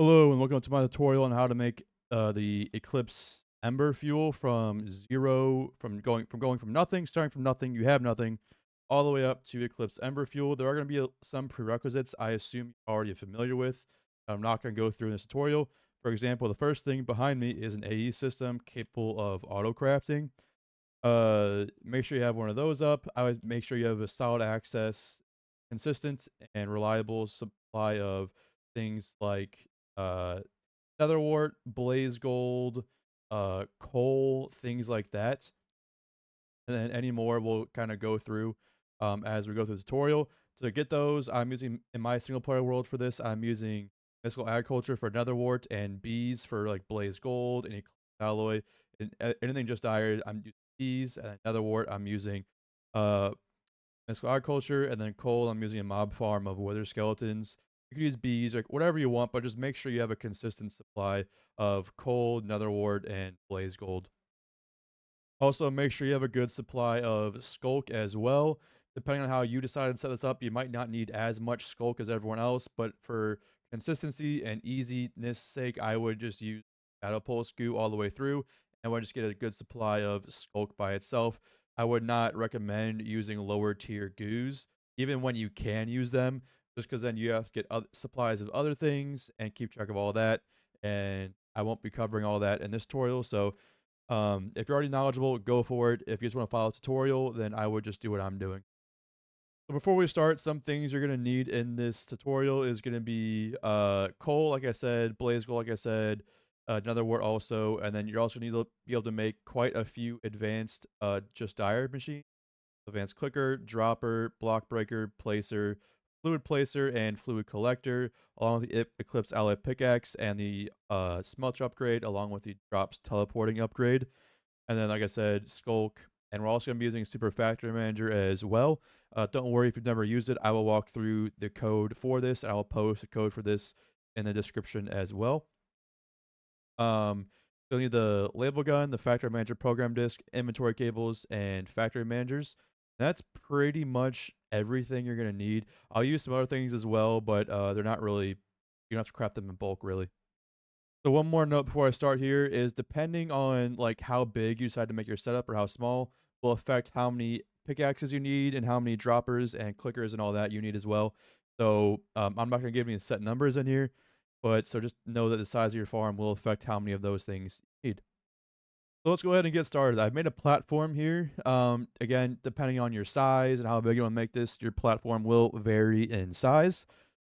Hello and welcome to my tutorial on how to make the Eclipse Ember fuel from nothing, starting from nothing, you have nothing, all the way up to Eclipse Ember fuel. There are going to be some prerequisites I assume you're already familiar with. I'm not going to go through in this tutorial. For example, the first thing behind me is an AE system capable of auto crafting. Make sure you have one of those up. I would make sure you have a solid access, consistent and reliable supply of things like uh netherwort, blaze gold, coal, things like that. And then any more we'll kind of go through as we go through the tutorial. To get those, I'm using in my single player world for this, I'm using mystical agriculture for netherwort and bees for like blaze gold, any alloy, and anything just dire, I'm using bees, and netherwort, I'm using uh mystical agriculture, and then coal, I'm using a mob farm of wither skeletons. You can use bees or whatever you want, but just make sure you have a consistent supply of coal, netherwort, and blaze gold. Also, make sure you have a good supply of skulk as well. Depending on how you decide to set this up, you might not need as much skulk as everyone else, but for consistency and easiness sake, I would just use Shadow Pulse goo all the way through, and would just get a good supply of skulk by itself. I would not recommend using lower tier goos, even when you can use them, just because then you have to get other supplies of other things and keep track of all that. And I won't be covering all that in this tutorial, so if you're already knowledgeable, go for it. If you just want to follow a tutorial, then I would just do what I'm doing. So before we start, some things you're going to need in this tutorial is going to be coal, like I said, blaze gold, like I said, another word also, and then you also need to be able to make quite a few advanced just dire machines. Advanced clicker, dropper, block breaker, placer, fluid placer, and fluid collector, along with the Eclipse alloy pickaxe and the smelter upgrade, along with the drops teleporting upgrade. And then, like I said, Skulk. And we're also going to be using Super Factory Manager as well. Don't worry if you've never used it. I will walk through the code for this. I will post the code for this in the description as well. You'll need the label gun, the factory manager program disk, inventory cables, and factory managers. That's pretty much everything you're gonna need. I'll use some other things as well, but they're not really. You don't have to craft them in bulk, really. So one more note before I start here is depending on like how big you decide to make your setup or how small will affect how many pickaxes you need and how many droppers and clickers and all that you need as well. So I'm not going to give any set numbers in here, but so just know that the size of your farm will affect how many of those things you need. So let's go ahead and get started. I've made a platform here. Again, depending on your size and how big you want to make this, your platform will vary in size.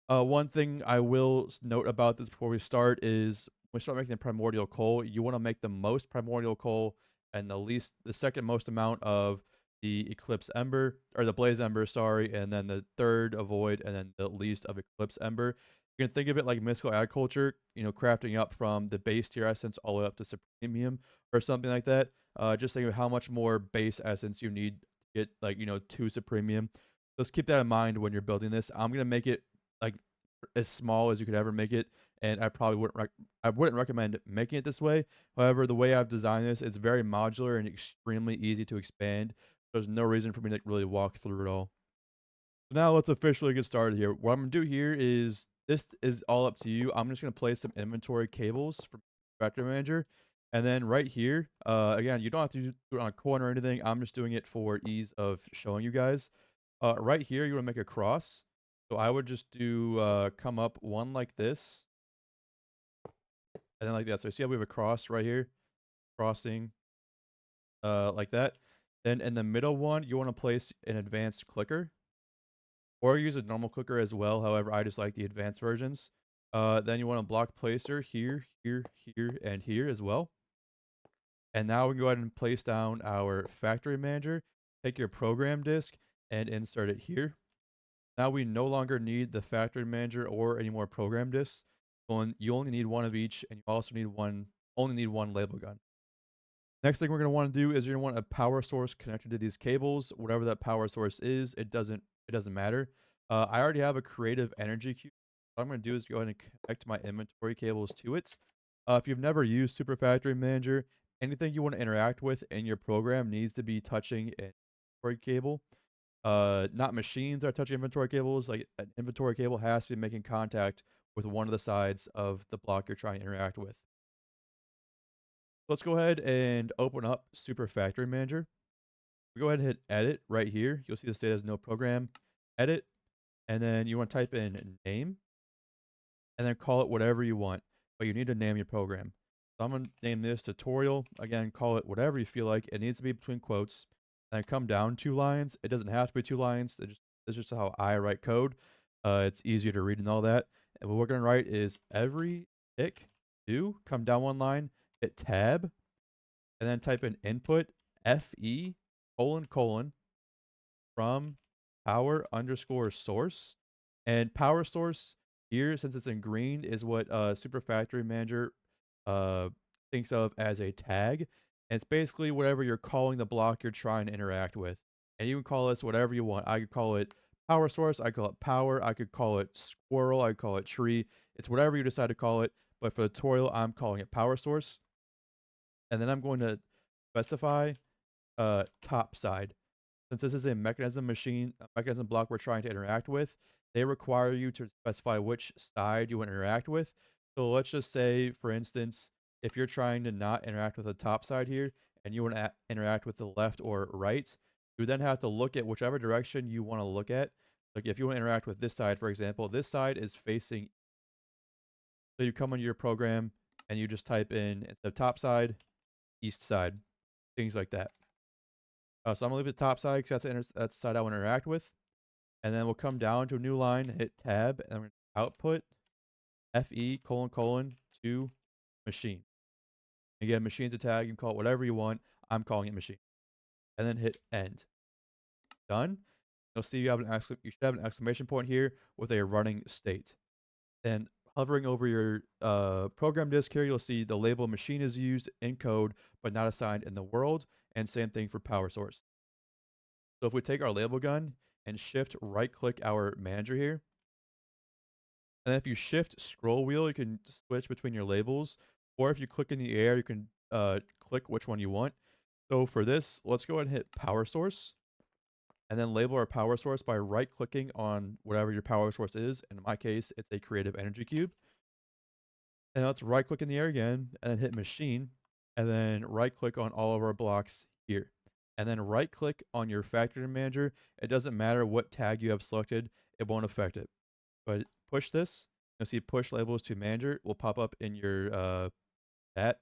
One thing I will note about this before we start is when we start making the primordial coal, you want to make the most primordial coal and the second most amount of the Eclipse Ember, or the Blaze Ember, sorry, and then the third avoid, and then the least of Eclipse Ember. You can think of it like mystical agriculture, crafting up from the base tier essence all the way up to supremium or something like that. Just think of how much more base essence you need to get, like, to supremium. Just keep that in mind when you're building this. I'm gonna make it like as small as you could ever make it, and I wouldn't recommend making it this way. However, the way I've designed this, it's very modular and extremely easy to expand. There's no reason for me to really walk through it all. So now let's officially get started here. What I'm gonna do here is this is all up to you. I'm just gonna place some inventory cables from Factory Manager, and then right here, again, you don't have to do it on a corner or anything. I'm just doing it for ease of showing you guys. Right here, you want to make a cross. So I would just do come up one like this, and then like that. So see how we have a cross right here, crossing like that. Then in the middle one, you want to place an advanced clicker, or use a normal clicker as well. However, I just like the advanced versions. Then you want a block placer here, here, here, and here as well. And now we can go ahead and place down our factory manager. Take your program disk and insert it here. Now we no longer need the factory manager or any more program disks. You only need one of each, and you also only need one label gun. Next thing we're going to want to do is you're going to want a power source connected to these cables. Whatever that power source is, it doesn't matter. I already have a creative energy cube. What I'm going to do is go ahead and connect my inventory cables to it. If you've never used Super Factory Manager, anything you want to interact with in your program needs to be touching an inventory cable. Not machines are touching inventory cables. Like an inventory cable has to be making contact with one of the sides of the block you're trying to interact with. Let's go ahead and open up Super Factory Manager. We go ahead and hit edit right here. You'll see the state as no program. Edit, and then you want to type in name, and then call it whatever you want. But you need to name your program. So I'm gonna name this tutorial. Again, call it whatever you feel like. It needs to be between quotes. And come down 2 lines. It doesn't have to be 2 lines. It's just how I write code. It's easier to read and all that. And what we're gonna write is every tick do come down 1 line, hit tab, and then type in input fe : from power underscore source. And power source here, since it's in green, is what Super Factory Manager uh, thinks of as a tag. And it's basically whatever you're calling the block you're trying to interact with. And you can call this whatever you want. I could call it power source. I call it power. I could call it squirrel. I call it tree. It's whatever you decide to call it. But for the tutorial, I'm calling it power source. And then I'm going to specify top side. Since this is a mechanism block we're trying to interact with, they require you to specify which side you want to interact with. So let's just say, for instance, if you're trying to not interact with the top side here and you want to interact with the left or right, you then have to look at whichever direction you want to look at. Like if you want to interact with this side, for example, this side is facing. So you come into your program and you just type in the top side, east side, things like that. So I'm gonna leave the top side because that's the side I want to interact with. And then we'll come down to a new line, hit tab, and we're output fe : to machine. Again, machine's a tag. You can call it whatever you want. I'm calling it machine. And then hit end. Done. You'll see you should have an exclamation point here with a running state. And hovering over your program disk here, you'll see the label machine is used in code, but not assigned in the world. And same thing for power source. So if we take our label gun and shift right click our manager here, and then if you shift scroll wheel, you can switch between your labels, or if you click in the air, you can click which one you want. So for this, let's go ahead and hit power source, and then label our power source by right clicking on whatever your power source is. In my case, it's a creative energy cube. And let's right click in the air again, and then hit machine, and then right click on all of our blocks here. And then right click on your factory manager. It doesn't matter what tag you have selected, it won't affect it. But push this, you'll see push labels to manager will pop up in your chat.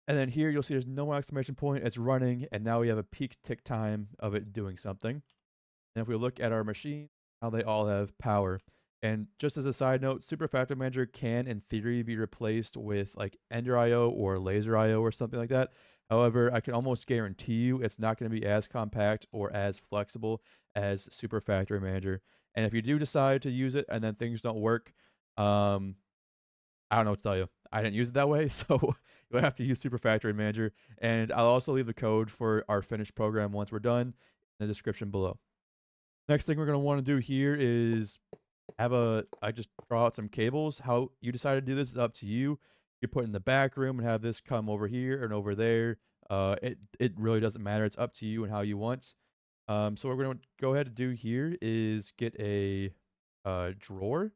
And then here you'll see there's no exclamation point, it's running, and now we have a peak tick time of it doing something. And if we look at our machine, now they all have power. And just as a side note, Super Factory Manager can, in theory, be replaced with like Ender IO or Laser IO or something like that. However, I can almost guarantee you it's not going to be as compact or as flexible as Super Factory Manager. And if you do decide to use it and then things don't work, I don't know what to tell you. I didn't use it that way, so you'll have to use Super Factory Manager. And I'll also leave the code for our finished program once we're done in the description below. Next thing we're going to want to do here is I just draw out some cables. How you decide to do this is up to you. You put in the back room and have this come over here and over there. It really doesn't matter. It's up to you and how you want. So what we're going to go ahead and do here is get a drawer.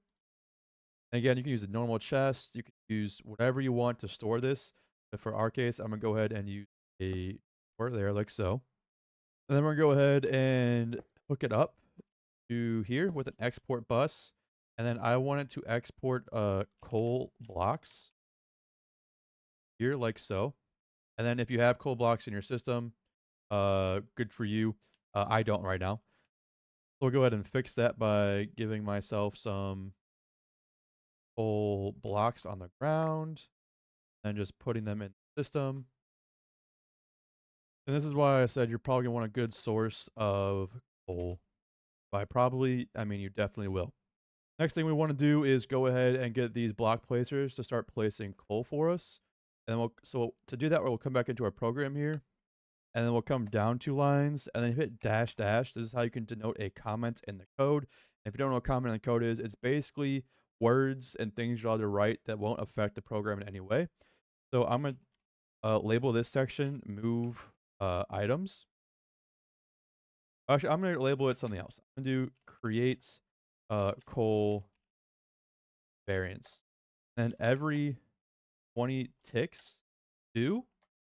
And again, you can use a normal chest. You can use whatever you want to store this. But for our case, I'm going to go ahead and use a drawer there like so. And then we're going to go ahead and hook it up to here with an export bus. And then I wanted to export coal blocks here like so. And then if you have coal blocks in your system, good for you. I don't right now. So we'll go ahead and fix that by giving myself some coal blocks on the ground and just putting them in the system. And this is why I said you're probably going to want a good source of coal. I mean, you definitely will. Next thing we want to do is go ahead and get these block placers to start placing coal for us. And so to do that, we'll come back into our program here. And then we'll come down 2 lines and then hit dash dash. This is how you can denote a comment in the code. If you don't know what comment in the code is, it's basically words and things you're allowed to write that won't affect the program in any way. So I'm going to label this section move items. Actually, I'm going to label it something else. I'm going to do create coal variance. And every 20 ticks, do,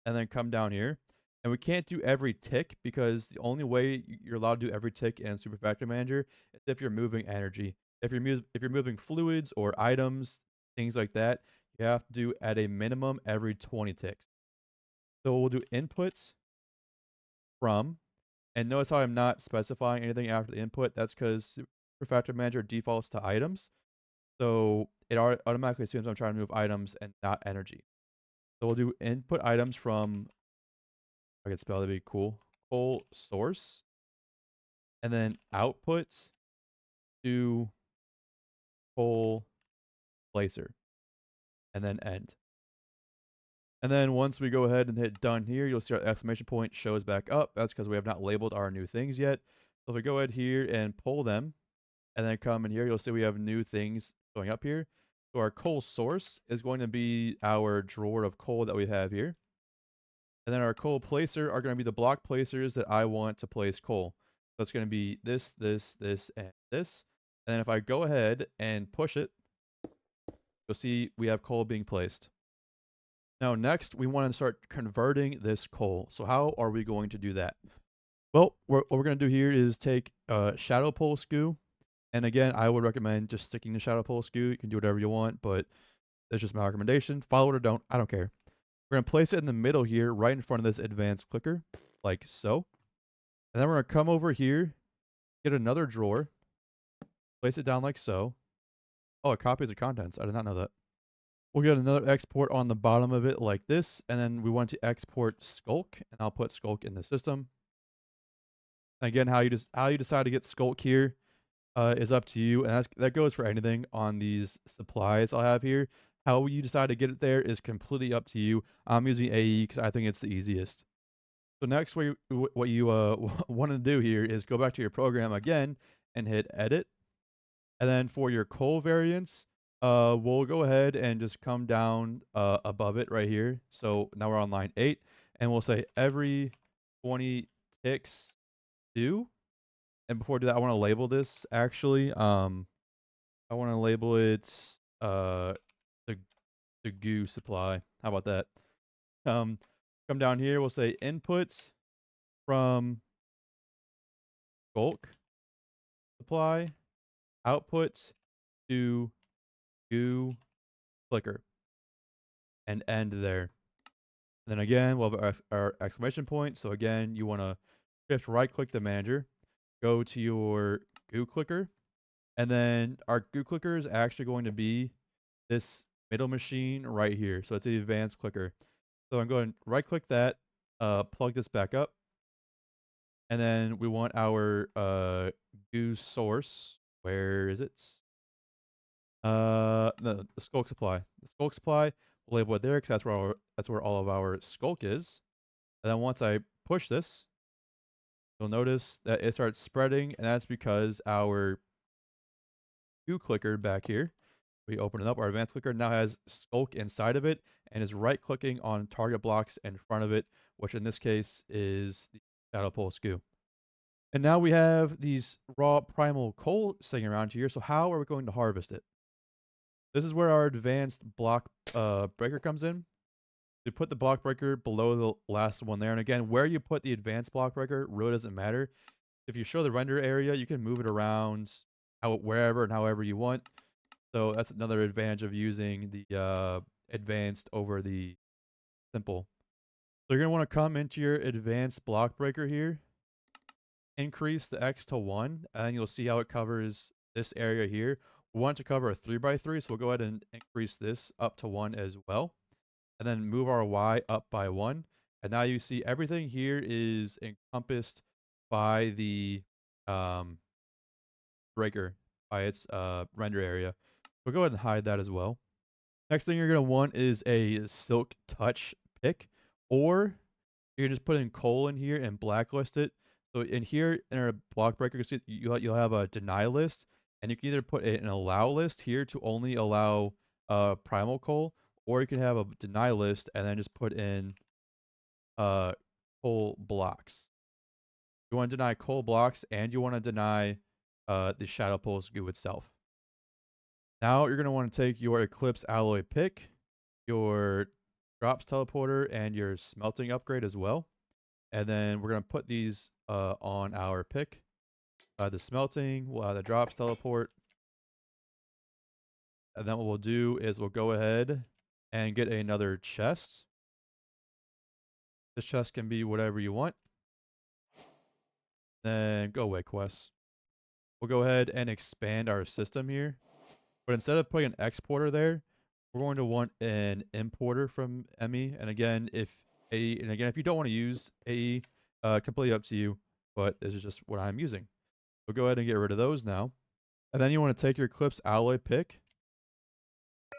and then come down here. And we can't do every tick because the only way you're allowed to do every tick in Super Factory Manager is if you're moving energy. If you're moving fluids or items, things like that, you have to do at a minimum every 20 ticks. So we'll do inputs from, and notice how I'm not specifying anything after the input. That's because Super Factory Manager defaults to items. So it automatically assumes I'm trying to move items and not energy. So we'll do input items from, I could spell that'd be cool, coal source, and then output to coal placer, and then end. And then once we go ahead and hit done here, you'll see our exclamation point shows back up. That's because we have not labeled our new things yet. So if we go ahead here and pull them, and then come in here, you'll see we have new things going up here. So our coal source is going to be our drawer of coal that we have here. And then our coal placer are going to be the block placers that I want to place coal. So it's going to be this, this, this, and this. And then if I go ahead and push it, you'll see we have coal being placed. Now next, we want to start converting this coal. So how are we going to do that? Well, what we're going to do here is take shadow pole skew. And again, I would recommend just sticking to shadow pole skew. You can do whatever you want, but that's just my recommendation. Follow it or don't, I don't care. We're going to place it in the middle here, right in front of this advanced clicker, like so. And then we're going to come over here, get another drawer, place it down like so. Oh, it copies the contents. I did not know that. We'll get another export on the bottom of it like this. And then we want to export Skulk, and I'll put Skulk in the system. And again, how you decide to get Skulk here is up to you. And that goes for anything on these supplies I'll have here. How you decide to get it there is completely up to you. I'm using AE because I think it's the easiest. So next, what you want to do here is go back to your program again and hit edit. And then for your coal variants, we'll go ahead and just come down above it right here. So now we're on line 8, and we'll say every 20 ticks do. And before I do that, I want to label this actually. I want to label it the the goo supply. How about that? Um, come down here. We'll say inputs from bulk supply, output to goo clicker, and end there. And then again, we'll have our exclamation point. So again, you want to shift right click the manager, go to your goo clicker, and then our goo clicker is actually going to be this middle machine right here. So it's the advanced clicker. So I'm going to right click that, plug this back up. And then we want our goo source. Where is it? The skulk supply. The skulk supply, we'll label it there because that's where all of our skulk is. And then once I push this, you'll notice that it starts spreading, and that's because our goo clicker back here, we open it up, our advanced clicker now has skulk inside of it and is right clicking on target blocks in front of it, which in this case is the shadow pulse goo. And now we have these raw primal coal sitting around here. So how are we going to harvest it? This is where our advanced block breaker comes in. You put the block breaker below the last one there. And again, where you put the advanced block breaker really doesn't matter. If you show the render area, you can move it around wherever and however you want. So that's another advantage of using the advanced over the simple. So you're going to want to come into your advanced block breaker here, increase the X to 1, and you'll see how it covers this area here. We want to cover a 3x3, so we'll go ahead and increase this up to 1 as well. And then move our Y up by 1. And now you see everything here is encompassed by the breaker, by its render area. We'll go ahead and hide that as well. Next thing you're going to want is a silk touch pick, or you can just put in coal in here and blacklist it. So in here, in our block breaker, you'll have a deny list, and you can either put an allow list here to only allow primal coal, or you can have a deny list and then just put in coal blocks. You want to deny coal blocks, and you want to deny the shadow pulse goo itself. Now you're going to want to take your Eclipse alloy pick, your drops teleporter, and your smelting upgrade as well. And then we're going to put these on our pick. The smelting, we'll have the drops teleport. And then what we'll do is we'll go ahead and get another chest. This chest can be whatever you want. Then go away, quests. We'll go ahead and expand our system here. But instead of putting an exporter there, we're going to want an importer from ME. And again, if you don't want to use AE, completely up to you. But this is just what I'm using. We'll go ahead and get rid of those now. And then you want to take your Eclipse alloy pick,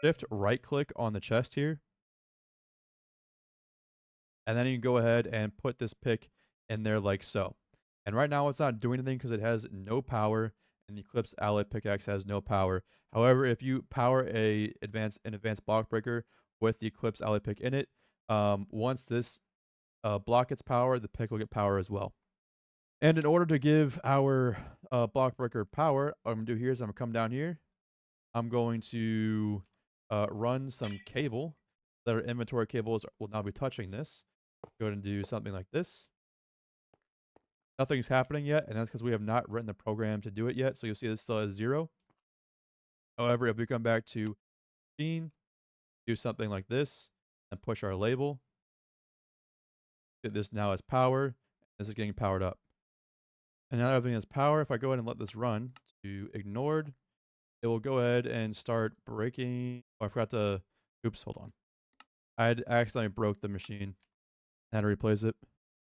shift right click on the chest here. And then you can go ahead and put this pick in there like so. And right now it's not doing anything because it has no power, and the Eclipse alloy pickaxe has no power. However, if you power an advanced block breaker with the Eclipse alloy pick in it, once this block gets power, the pick will get power as well. And in order to give our block breaker power, what I'm going to do here is I'm going to come down here. I'm going to run some cable. That our inventory cables will now be touching this. Go ahead and do something like this. Nothing's happening yet, and that's because we have not written the program to do it yet. So you'll see this still has 0. However, if we come back to machine, do something like this, and push our label, this now has power. This is getting powered up. And now everything has power. If I go ahead and let this run to ignored, it will go ahead and start breaking. Oh, I forgot to, oops, hold on. I had accidentally broke the machine. I had to replace it.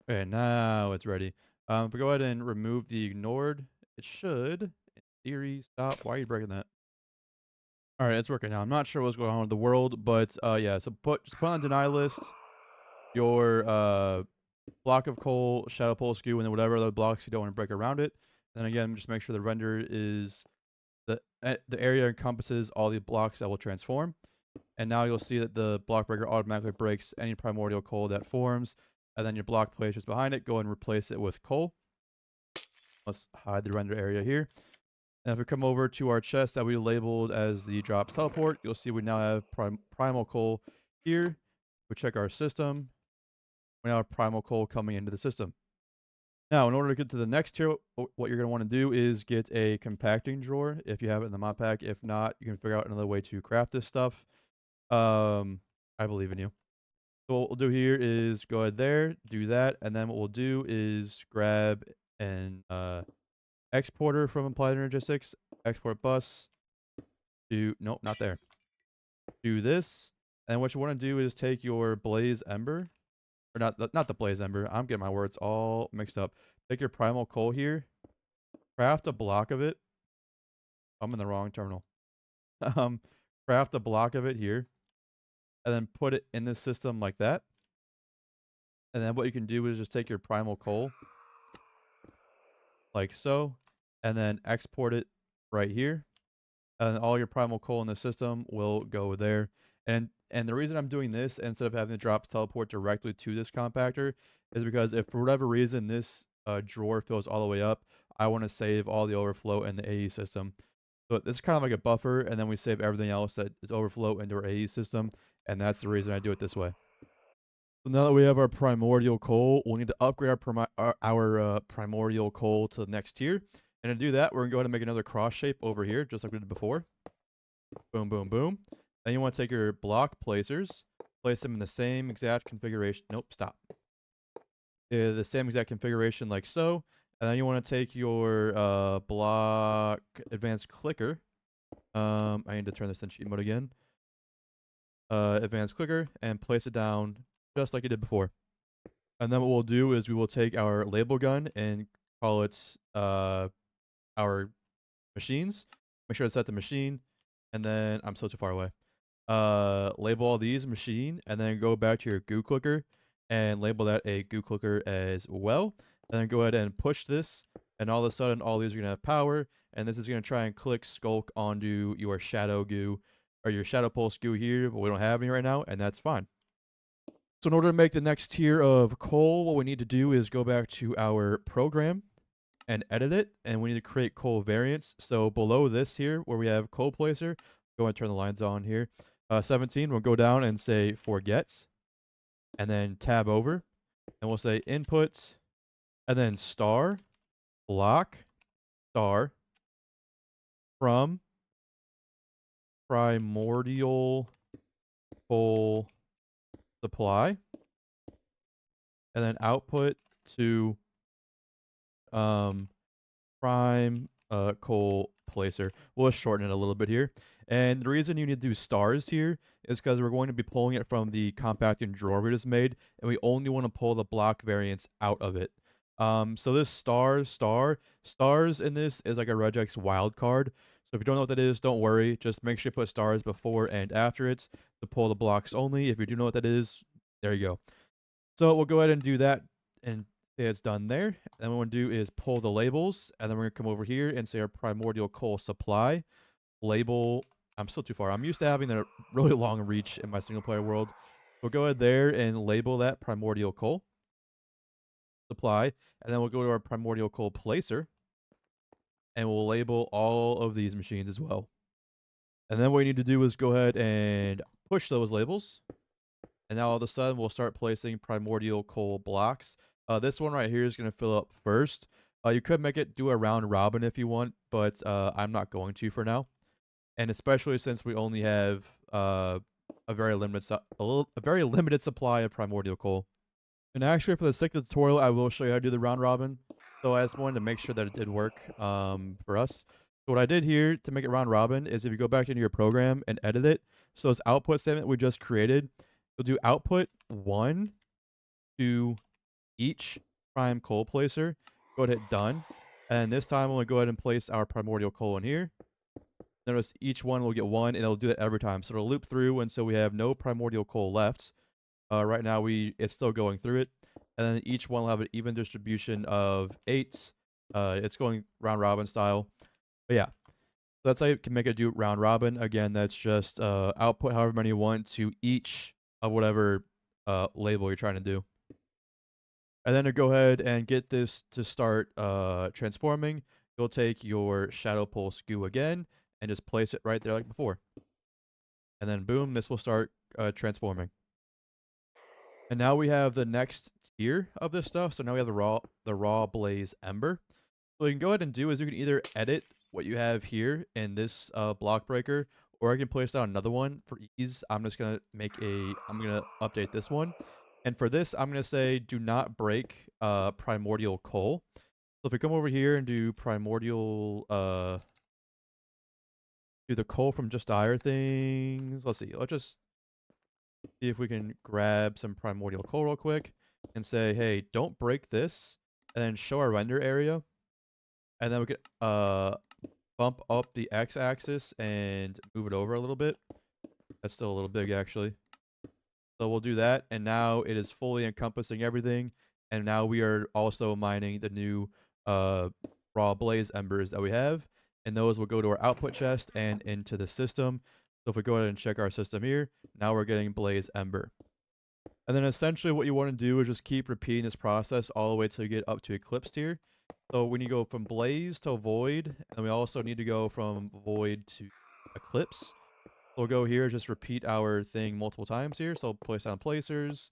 Okay, now it's ready. If we go ahead and remove the ignored, it should, in theory, stop. Why are you breaking that? All right, it's working now. I'm not sure what's going on with the world, but yeah. So just put on deny list your block of coal, shadow pole skew, and then whatever other blocks you don't want to break around it. Then again, just make sure the render is the area encompasses all the blocks that will transform. And now you'll see that the block breaker automatically breaks any primordial coal that forms. And then your block place just behind it, go and replace it with coal. Let's hide the render area here. And if we come over to our chest that we labeled as the drops teleport, you'll see we now have primal coal here. We check our system. We now have primal coal coming into the system. Now, in order to get to the next tier, what you're going to want to do is get a compacting drawer if you have it in the mod pack. If not, you can figure out another way to craft this stuff. I believe in you. So what we'll do here is go ahead there, do that, and then what we'll do is grab an exporter from Applied Energistics, export bus, nope, not there. Do this, and what you want to do is take your Blaze Ember, or not the Blaze Ember, I'm getting my words all mixed up. Take your primal coal here, craft a block of it. I'm in the wrong terminal. Craft a block of it here, and then put it in this system like that. And then what you can do is just take your primal coal, like so, and then export it right here. And all your primal coal in the system will go there. And the reason I'm doing this instead of having the drops teleport directly to this compactor is because if for whatever reason this drawer fills all the way up, I want to save all the overflow in the AE system. So this is kind of like a buffer, and then we save everything else that is overflow into our AE system, and that's the reason I do it this way. So now that we have our primordial coal, we'll need to upgrade our primordial coal to the next tier. And to do that, we're going to go ahead and make another cross shape over here, just like we did before. Boom, boom, boom. Then you want to take your block placers, place them in the same exact configuration. Nope, stop. The same exact configuration like so. And then you want to take your block advanced clicker. I need to turn this in cheat mode again. Advanced clicker, and place it down just like you did before. And then what we'll do is we will take our label gun and call it our machines. Make sure it's set to machine. And then I'm so too far away. Label all these machine, and then go back to your goo clicker and label that a goo clicker as well. And then go ahead and push this, and all of a sudden all these are gonna have power, and this is gonna try and click skulk onto your shadow goo or your shadow pulse goo here, but we don't have any right now, and that's fine. So in order to make the next tier of coal, what we need to do is go back to our program and edit it, and we need to create coal variants. So below this here, where we have coal placer, Go and turn the lines on here. 17, we'll go down and say forget, and then tab over, and we'll say input, and then star, block, star, from primordial full supply, and then output to prime coal placer. We'll shorten it a little bit here. And the reason you need to do stars here is because we're going to be pulling it from the compacting drawer we just made, and we only want to pull the block variants out of it. So this stars in this is like a regex wild card. So if you don't know what that is, don't worry. Just make sure you put stars before and after it to pull the blocks only. If you do know what that is, there you go. So we'll go ahead and do that and say it's done there. And then what we're going to do is pull the labels, and then we're going to come over here and say our primordial coal supply label. I'm still too far. I'm used to having a really long reach in my single player world. We'll go ahead there and label that primordial coal supply, and then we'll go to our primordial coal placer, and we'll label all of these machines as well. And then what we need to do is go ahead and push those labels. And now all of a sudden, we'll start placing primordial coal blocks. This one right here is going to fill up first. You could make it do a round robin if you want, but I'm not going to for now. And especially since we only have a very limited supply of primordial coal. And actually, for the sake of the tutorial, I will show you how to do the round robin. So I just wanted to make sure that it did work for us. So what I did here to make it round robin is if you go back into your program and edit it, so this output statement we just created, you'll do output 1 to each prime coal placer. Go ahead and hit done. And this time, we'll go ahead and place our primordial coal in here. Notice each one will get 1, and it'll do that every time. So it'll loop through until we have no primordial coal left. Right now, it's still going through it. And then each one will have an even distribution of 8. It's going round robin style. But yeah, so that's how you can make it do round robin. Again, that's just output however many you want to each of whatever label you're trying to do. And then to go ahead and get this to start transforming, you'll take your shadow pulse goo again and just place it right there like before. And then boom, this will start transforming. And now we have the next tier of this stuff. So now we have the raw blaze ember. So what you can go ahead and do is you can either edit what you have here in this block breaker, or I can place down another one for ease. I'm gonna update this one. And for this, I'm gonna say do not break primordial coal. So if we come over here and do primordial do the coal from just dire things. Let's see. Let's just see if we can grab some primordial coal real quick and say, hey, don't break this, and then show our render area. And then we could bump up the x-axis and move it over a little bit. That's still a little big, actually. So we'll do that, and now it is fully encompassing everything. And now we are also mining the new raw blaze embers that we have, and those will go to our output chest and into the system. So if we go ahead and check our system here, now we're getting blaze ember. And then essentially what you want to do is just keep repeating this process all the way till you get up to Eclipse here. So when you go from blaze to void, and we also need to go from void to Eclipse. So we'll go here, just repeat our thing multiple times here. So place down placers,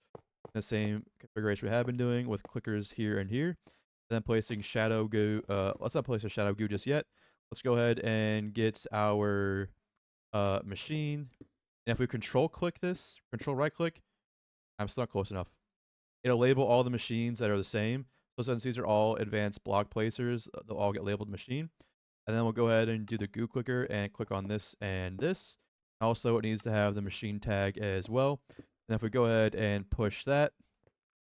the same configuration we have been doing with clickers here and here. And then placing shadow goo. Let's not place a shadow goo just yet. Let's go ahead and get our machine. And if we control right click, I'm still not close enough. It'll label all the machines that are the same. So since these are all advanced block placers, they'll all get labeled machine. And then we'll go ahead and do the goo clicker and click on this and this. Also, it needs to have the machine tag as well. And if we go ahead and push that,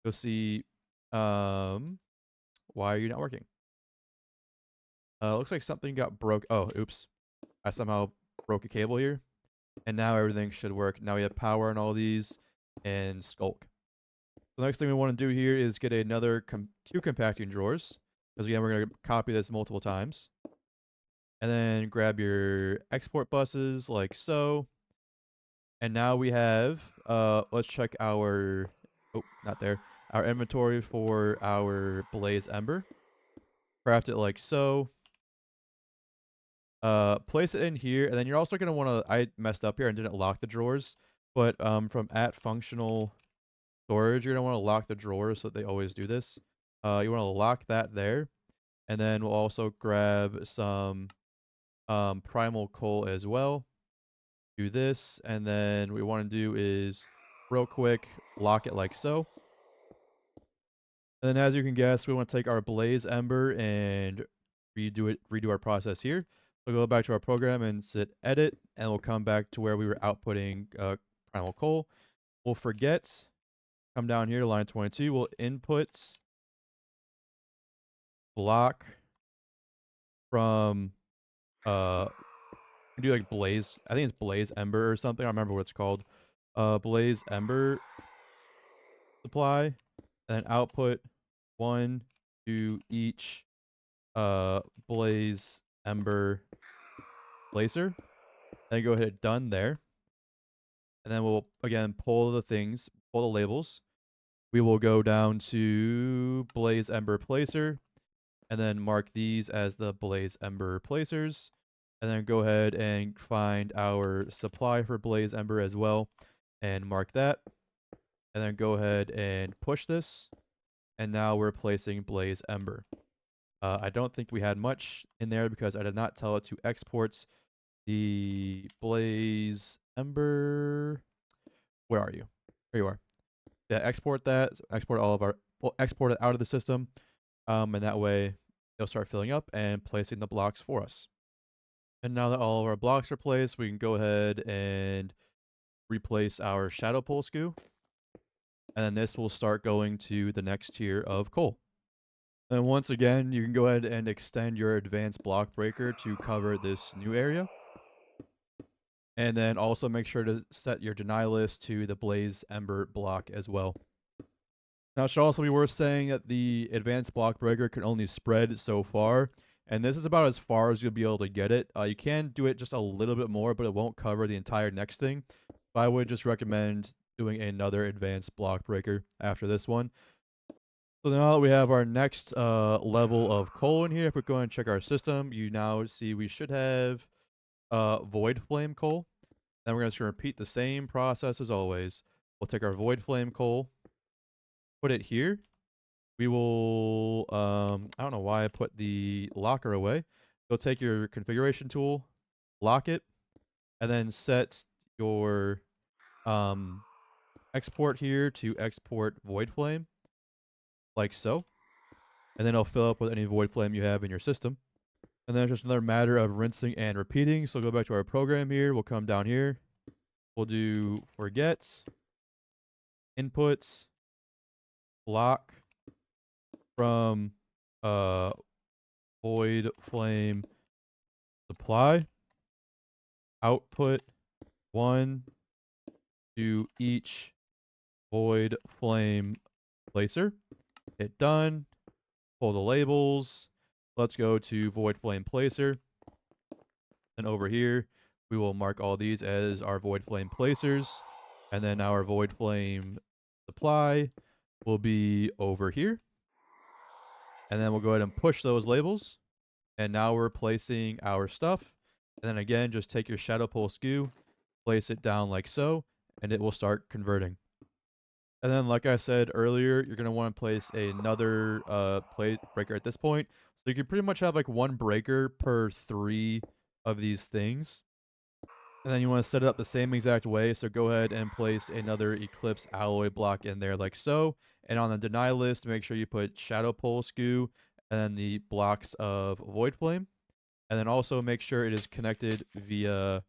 you'll see, why are you not working? Looks like something got broke. Oh, oops. I somehow broke a cable here. And now everything should work. Now we have power on all these and skulk. The next thing we want to do here is get another 2 compacting drawers. Because again, we're going to copy this multiple times. And then grab your export buses like so. And now we have, let's check our, oh, not there, our inventory for our blaze ember. Craft it like so. Place it in here, and then you're also gonna want to. I messed up here and didn't lock the drawers, but from at functional storage, you're gonna want to lock the drawers so that they always do this. You want to lock that there, and then we'll also grab some primal coal as well. Do this, and then what we want to do is real quick lock it like so. And then as you can guess, we want to take our blaze ember and redo our process here. We'll go back to our program and sit edit, and we'll come back to where we were outputting primal coal. We'll forget, come down here to line 22, we'll input block from do like blaze, I think it's blaze ember or something, I don't remember what it's called. Blaze ember supply, and then output 1 to each blaze ember placer. Then go ahead done there. And then we'll again pull the labels. We will go down to blaze ember placer and then mark these as the blaze ember placers. And then go ahead and find our supply for blaze ember as well and mark that. And then go ahead and push this. And now we're placing blaze ember. I don't think we had much in there because I did not tell it to export the blaze ember. Where are you? There you are. Yeah, export that. Export all of our. We'll export it out of the system, and that way it'll start filling up and placing the blocks for us. And now that all of our blocks are placed, we can go ahead and replace our shadow pole skew, and then this will start going to the next tier of coal. And once again, you can go ahead and extend your advanced block breaker to cover this new area. And then also make sure to set your deny list to the blaze ember block as well. Now, it should also be worth saying that the advanced block breaker can only spread so far, and this is about as far as you'll be able to get it. You can do it just a little bit more, but it won't cover the entire next thing. So I would just recommend doing another advanced block breaker after this one. So now that we have our next level of coal in here, if we go and check our system, you now see we should have void flame coal. Then we're just going to repeat the same process as always. We'll take our void flame coal, put it here. We will, I don't know why I put the locker away. You'll take your configuration tool, lock it, and then set your export here to export void flame, like so. And then it'll fill up with any void flame you have in your system. And then it's just another matter of rinsing and repeating. So go back to our program here. We'll come down here. We'll do forget, inputs, block from void flame supply, output 1 to each void flame placer. Hit done. Pull the labels. Let's go to void flame placer. And over here, we will mark all these as our void flame placers. And then our void flame supply will be over here. And then we'll go ahead and push those labels. And now we're placing our stuff. And then again, just take your shadow pole skew, place it down like so, and it will start converting. And then, like I said earlier, you're going to want to place another plate breaker at this point. So you can pretty much have like one breaker per 3 of these things. And then you want to set it up the same exact way. So go ahead and place another Eclipse alloy block in there like so. And on the deny list, make sure you put shadow pole skew and then the blocks of void flame. And then also make sure it is connected via,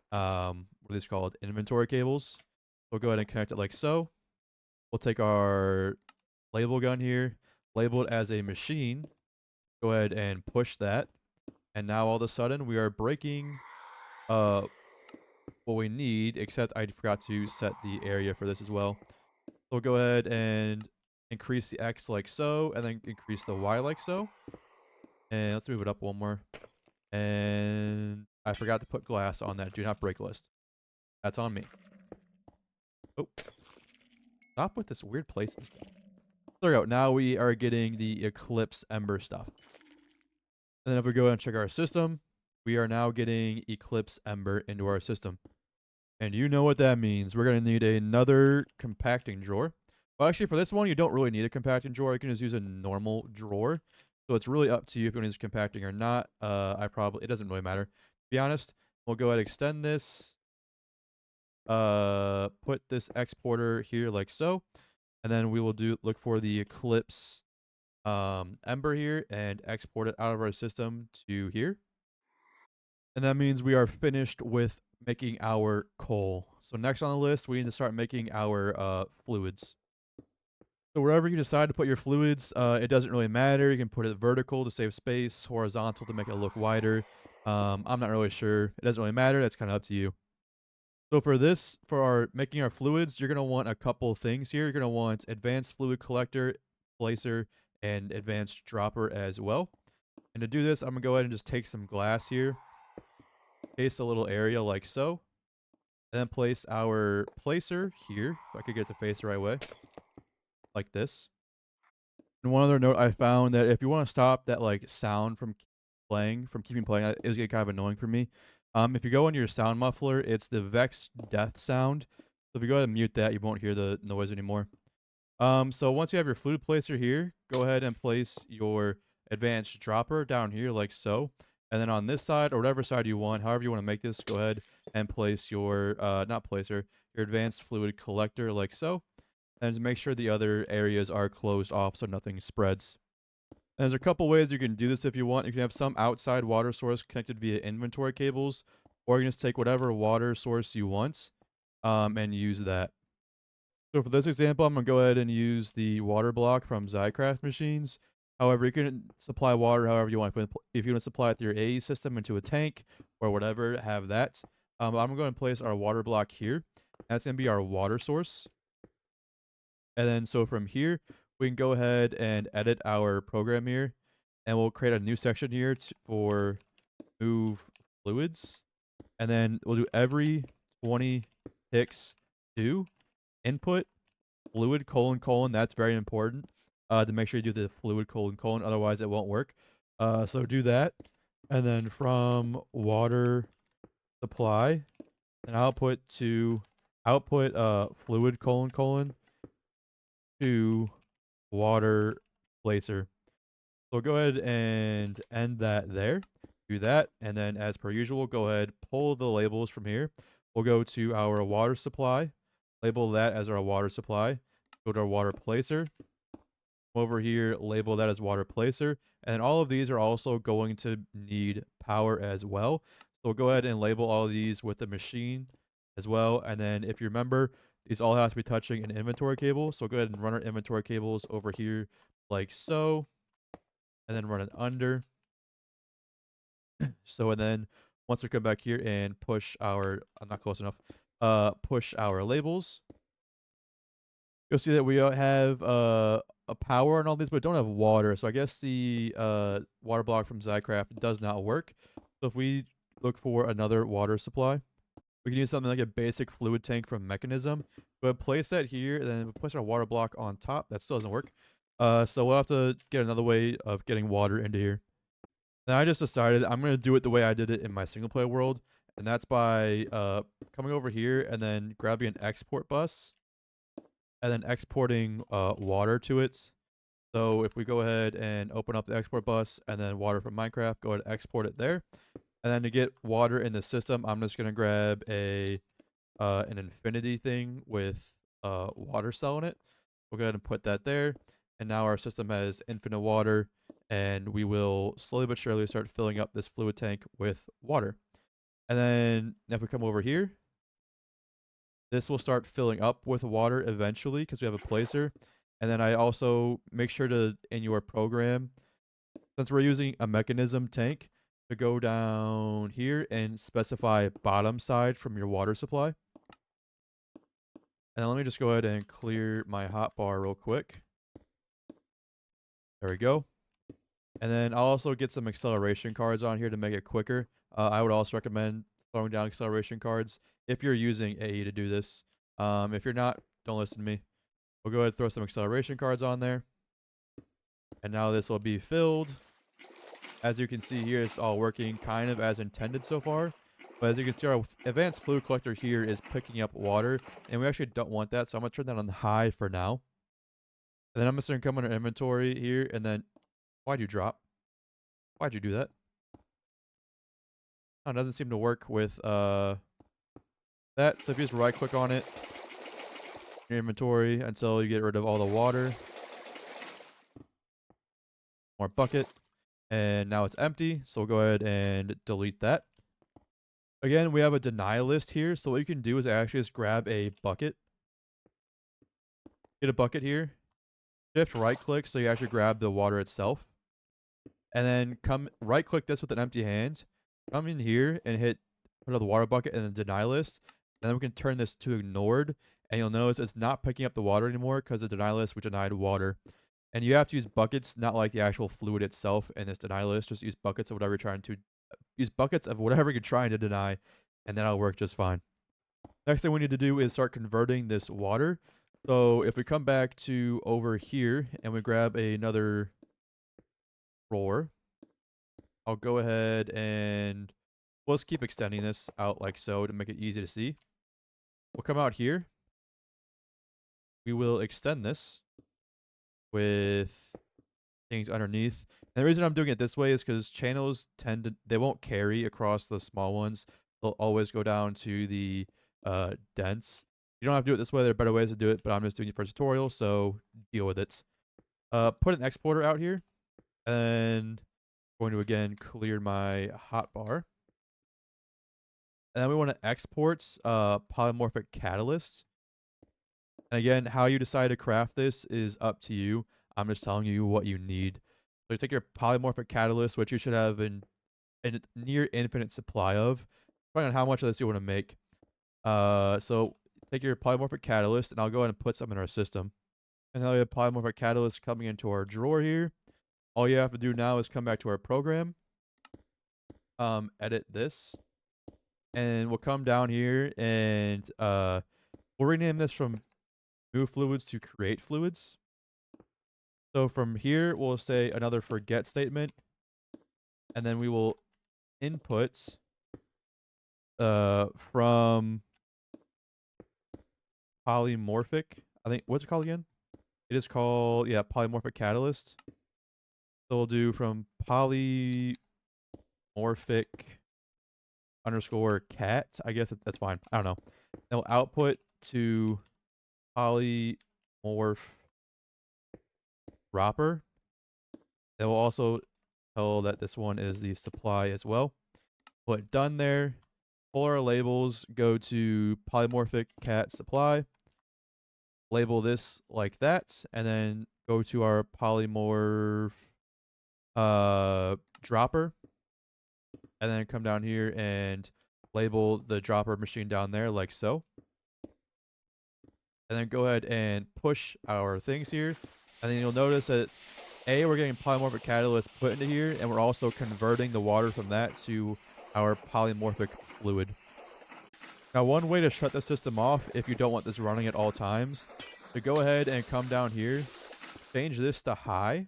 what is called, inventory cables. We'll go ahead and connect it like so. We'll take our label gun here, label it as a machine. Go ahead and push that. And now all of a sudden we are breaking what we need, except I forgot to set the area for this as well. So we'll go ahead and increase the X like so, and then increase the Y like so. And let's move it up one more. And I forgot to put glass on that do not break list. That's on me. Oh. Stop with this weird placing stuff. There we go. Now we are getting the Eclipse Ember stuff. And then if we go and check our system, we are now getting Eclipse Ember into our system. And you know what that means. We're going to need another compacting drawer. Well, actually, for this one, you don't really need a compacting drawer. You can just use a normal drawer. So it's really up to you if you want to use compacting or not. It doesn't really matter. To be honest, we'll go ahead and extend this. Put this exporter here like so. And then we will look for the Eclipse Ember here and export it out of our system to here. And that means we are finished with making our coal. So next on the list, we need to start making our fluids. So wherever you decide to put your fluids, it doesn't really matter. You can put it vertical to save space, horizontal to make it look wider. I'm not really sure. It doesn't really matter. That's kind of up to you. So for our making our fluids, you're going to want a couple things here. You're going to want advanced fluid collector, placer, and advanced dropper as well. And to do this, I'm going to go ahead and just take some glass here, paste a little area like so, and then place our placer here, if I could get the face the right way, like this. And one other note, I found that if you want to stop that like sound from keeping playing, it was getting kind of annoying for me. If you go into your sound muffler, it's the Vex death sound. So if you go ahead and mute that, you won't hear the noise anymore. So once you have your fluid placer here, go ahead and place your advanced dropper down here like so. And then on this side, or whatever side you want, however you want to make this, go ahead and place your, your advanced fluid collector like so. And to make sure the other areas are closed off so nothing spreads. And there's a couple ways you can do this if you want. You can have some outside water source connected via inventory cables, or you can just take whatever water source you want and use that. So for this example, I'm going to go ahead and use the water block from Zycraft machines. However, you can supply water however you want. If you want to supply it through your AE system into a tank or whatever, have that. I'm going to place our water block here. That's going to be our water source. And then so from here, we can go ahead and edit our program here. And we'll create a new section here for move fluids. And then we'll do every 20 ticks to input fluid : : That's very important to make sure you do the fluid : otherwise it won't work. So do that. And then from water supply and output fluid : to water placer. So go ahead and end that there. Do that. And then as per usual, go ahead, pull the labels from here. We'll go to our water supply. Label that as our water supply. Go to our water placer. Over here, label that as water placer. And all of these are also going to need power as well. So we'll go ahead and label all of these with the machine as well. And then if you remember, these all have to be touching an inventory cable. So go ahead and run our inventory cables over here like so. And then run it under. So and then once we come back here and push our, I'm not close enough, push our labels, you'll see that we have a power and all these, but don't have water. So I guess the water block from Zycraft does not work. So if we look for another water supply, we can use something like a basic fluid tank from Mechanism. But place that here, and then we'll place our water block on top. That still doesn't work. So we'll have to get another way of getting water into here. And I just decided I'm going to do it the way I did it in my single player world. And that's by coming over here and then grabbing an export bus and then exporting water to it. So if we go ahead and open up the export bus and then water from Minecraft, go ahead and export it there. And then to get water in the system, I'm just going to grab an infinity thing with water cell in it. We'll go ahead and put that there. And now our system has infinite water, and we will slowly but surely start filling up this fluid tank with water. And then if we come over here, this will start filling up with water eventually because we have a placer. And then I also make sure to, in your program, since we're using a Mechanism tank, to go down here and specify bottom side from your water supply. And let me just go ahead and clear my hotbar real quick. There we go. And then I'll also get some acceleration cards on here to make it quicker. I would also recommend throwing down acceleration cards if you're using AE to do this. If you're not, don't listen to me. We'll go ahead and throw some acceleration cards on there. And now this will be filled. As you can see here, it's all working kind of as intended so far. But as you can see, our advanced fluid collector here is picking up water, and we actually don't want that, so I'm going to turn that on high for now. And then I'm just going to come under inventory here, and then, why'd you drop? Why'd you do that? Oh, it doesn't seem to work with that, so if you just right click on it, your inventory, until you get rid of all the water. More bucket. And now it's empty, so we'll go ahead and delete that. Again, we have a deny list here, so what you can do is actually just grab a bucket. Get a bucket here. Shift right click so you actually grab the water itself. And then come right click this with an empty hand. Come in here and hit put the water bucket in the deny list. And then we can turn this to ignored. And you'll notice it's not picking up the water anymore because the deny list we denied water. And you have to use buckets, not like the actual fluid itself in this deny list. Just use buckets of whatever you're trying to use buckets of whatever you're trying to deny, and that'll work just fine. Next thing we need to do is start converting this water. So if we come back to over here and we grab another drawer, I'll go ahead and we'll just keep extending this out like so to make it easy to see. We'll come out here. We will extend this with things underneath. And the reason I'm doing it this way is because channels they won't carry across the small ones. They'll always go down to the dense. You don't have to do it this way. There are better ways to do it, but I'm just doing it for a tutorial, so deal with it. Put an exporter out here, and I'm going to again clear my hotbar. And then we want to export polymorphic catalyst. And again, how you decide to craft this is up to you. I'm just telling you what you need. So you take your polymorphic catalyst, which you should have a near infinite supply of, depending on how much of this you want to make. So take your polymorphic catalyst, and I'll go ahead and put some in our system. And now we have polymorphic catalyst coming into our drawer here. All you have to do now is come back to our program, edit this, and we'll come down here and we'll rename this from move fluids to create fluids. So from here, we'll say another forget statement, and then we will input from polymorphic. I think, what's it called again? It is called, yeah, polymorphic catalyst. So we'll do from polymorphic underscore cat. I guess that's fine. I don't know. Then we'll output to polymorph dropper. Then we'll also tell that this one is the supply as well. Put done there. Pull our labels, go to polymorphic cat supply. Label this like that, and then go to our polymorph dropper. And then come down here and label the dropper machine down there like so. And then go ahead and push our things here. And then you'll notice that we're getting polymorphic catalyst put into here, and we're also converting the water from that to our polymorphic fluid. Now, one way to shut the system off if you don't want this running at all times, to go ahead and come down here, change this to high,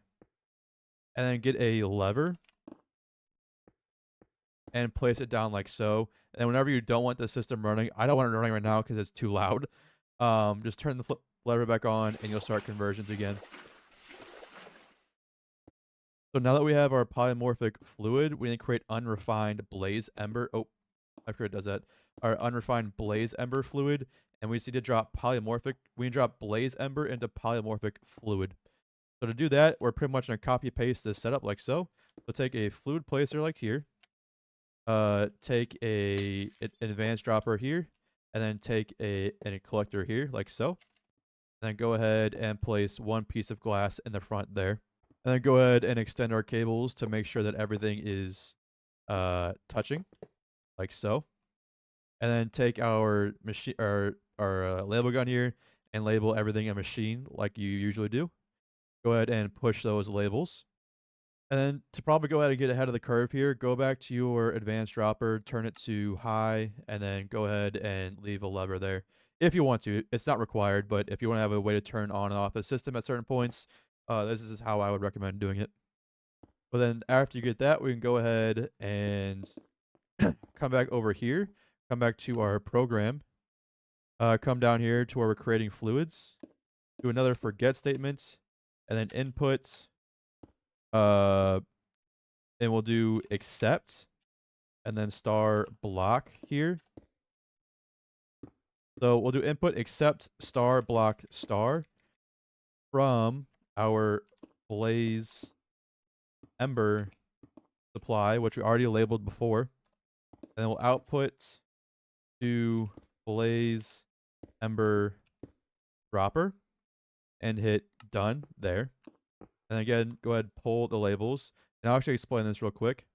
and then get a lever and place it down like so. And then whenever you don't want the system running, I don't want it running right now because it's too loud, just turn the lever back on and you'll start conversions again. So now that we have our polymorphic fluid, we need to create unrefined blaze ember. Oh, I forgot it does that. Our unrefined blaze ember fluid, and we just need to drop polymorphic. We need to drop blaze ember into polymorphic fluid. So to do that, we're pretty much going to copy paste this setup like so. So take a fluid placer like here, take an advanced dropper here, and then take a collector here like so. And then go ahead and place one piece of glass in the front there. And then go ahead and extend our cables to make sure that everything is touching like so. And then take our machine, our label gun here, and label everything a machine like you usually do. Go ahead and push those labels. And then to probably go ahead and get ahead of the curve here, go back to your advanced dropper, turn it to high, and then go ahead and leave a lever there. If you want to. It's not required, but if you want to have a way to turn on and off the system at certain points, this is how I would recommend doing it. But then after you get that, we can go ahead and come back over here, come back to our program, come down here to where we're creating fluids, do another forget statement, and then input, uh, and we'll do accept, and then star block here. So we'll do input accept star block star from our blaze ember supply, which we already labeled before. And then we'll output to blaze ember dropper and hit done there. And again, go ahead and pull the labels. And I'll actually explain this real quick.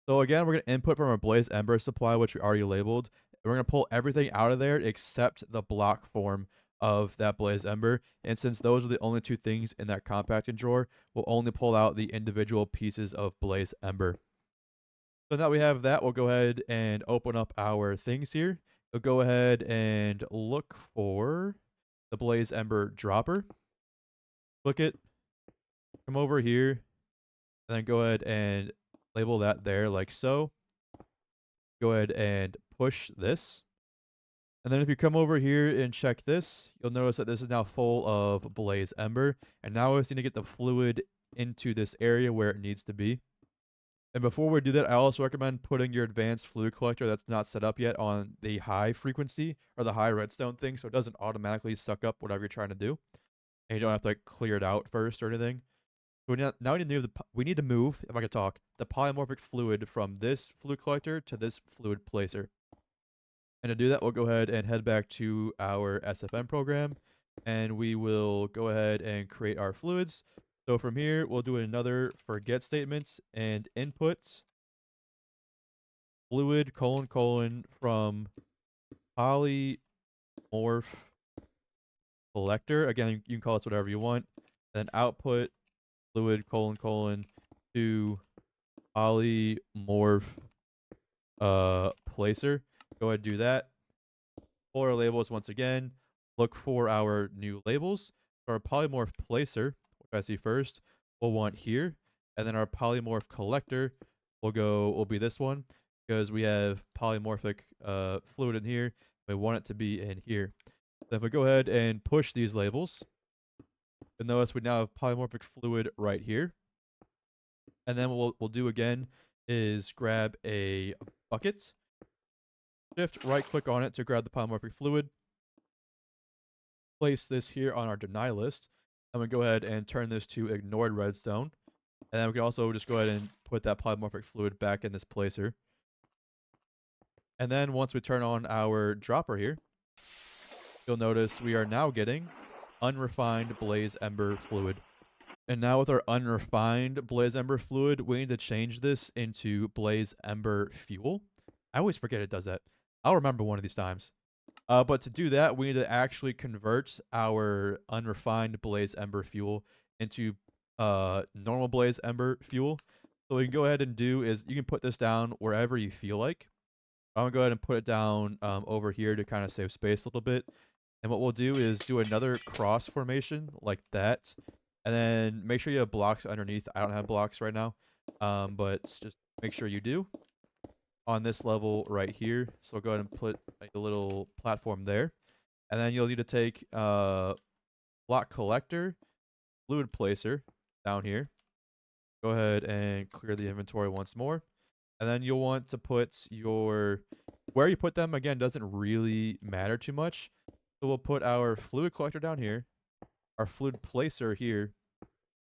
So again, we're going to input from our blaze ember supply, which we already labeled. We're going to pull everything out of there except the block form of that blaze ember. And since those are the only two things in that compacting drawer, we'll only pull out the individual pieces of blaze ember. So now we have that, we'll go ahead and open up our things here. We'll go ahead and look for the blaze ember dropper. Click it, come over here, and then go ahead and label that there like so. Go ahead and push this. And then if you come over here and check this, you'll notice that this is now full of blaze ember. And now we just need to get the fluid into this area where it needs to be. And before we do that, I also recommend putting your advanced fluid collector that's not set up yet on the high frequency or the high redstone thing, so it doesn't automatically suck up whatever you're trying to do. And you don't have to like clear it out first or anything. So now we need to move, if I could talk, the polymorphic fluid from this fluid collector to this fluid placer. And to do that, we'll go ahead and head back to our SFM program, and we will go ahead and create our fluids. So from here, we'll do another forget statement and input fluid : from polymorph collector. Again, you can call this whatever you want. Then output fluid : to polymorph placer. Go ahead and do that. Pull our labels once again. Look for our new labels. Our polymorph placer, which I see first, we'll want here. And then our polymorph collector will be this one because we have polymorphic fluid in here. We want it to be in here. So if we go ahead and push these labels, you'll notice we now have polymorphic fluid right here. And then what we'll do again is grab a bucket, shift right click on it to grab the polymorphic fluid, place this here on our deny list, and we go ahead and turn this to ignored redstone. And then we can also just go ahead and put that polymorphic fluid back in this placer. And then once we turn on our dropper here, you'll notice we are now getting unrefined blaze ember fluid. And now with our unrefined blaze ember fluid, we need to change this into blaze ember fuel. I always forget it does that. I'll remember one of these times. But to do that, we need to actually convert our unrefined blaze ember fuel into normal blaze ember fuel. So what we can go ahead and do is you can put this down wherever you feel like. I'm going to go ahead and put it down over here to kind of save space a little bit. And what we'll do is do another cross formation like that. And then make sure you have blocks underneath. I don't have blocks right now, but just make sure you do on this level right here. So go ahead and put a little platform there. And then you'll need to take block collector, fluid placer down here. Go ahead and clear the inventory once more. And then you'll want to put where you put them, again, doesn't really matter too much. So we'll put our fluid collector down here, our fluid placer here,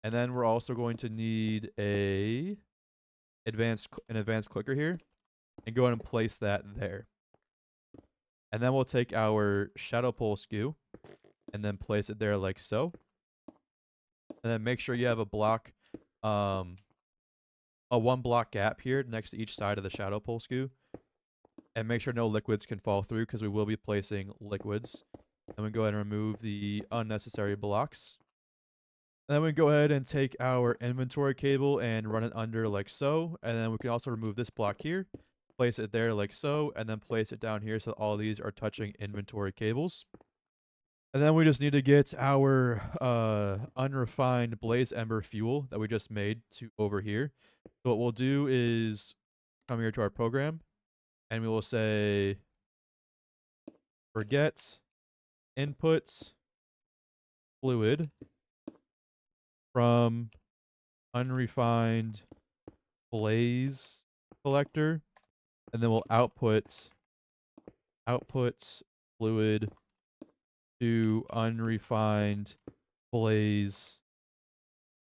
and then we're also going to need an advanced clicker here, and go ahead and place that there. And then we'll take our shadow pole skew and then place it there like so. And then make sure you have a block, a 1 block gap here next to each side of the shadow pole skew. And make sure no liquids can fall through because we will be placing liquids. And we go ahead and remove the unnecessary blocks. And then we go ahead and take our inventory cable and run it under like so. And then we can also remove this block here, place it there like so, and then place it down here so all these are touching inventory cables. And then we just need to get our unrefined blaze ember fuel that we just made to over here. So what we'll do is come here to our program and we will say forget input fluid from unrefined blaze collector, and then we'll output fluid to unrefined blaze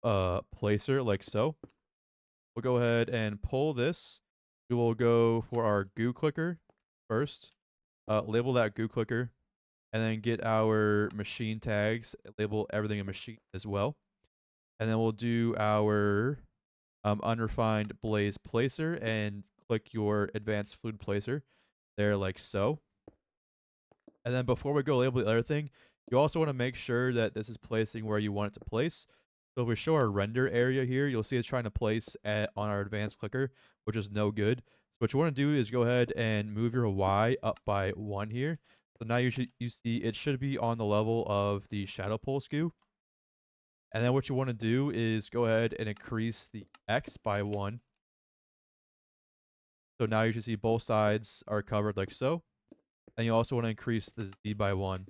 placer like so. We'll go ahead and pull this. We will go for our goo clicker first. Label that goo clicker, and then get our machine tags. Label everything in machine as well, and then we'll do our unrefined blaze placer and click your advanced fluid placer there like so. And then before we go label the other thing, you also want to make sure that this is placing where you want it to place. So if we show our render area here, you'll see it's trying to place on our advanced clicker, which is no good. So what you want to do is go ahead and move your Y up by 1 here. So now you see it should be on the level of the shadow pulse goo. And then what you want to do is go ahead and increase the X by 1. So now you should see both sides are covered like so. And you also want to increase the Z by 1.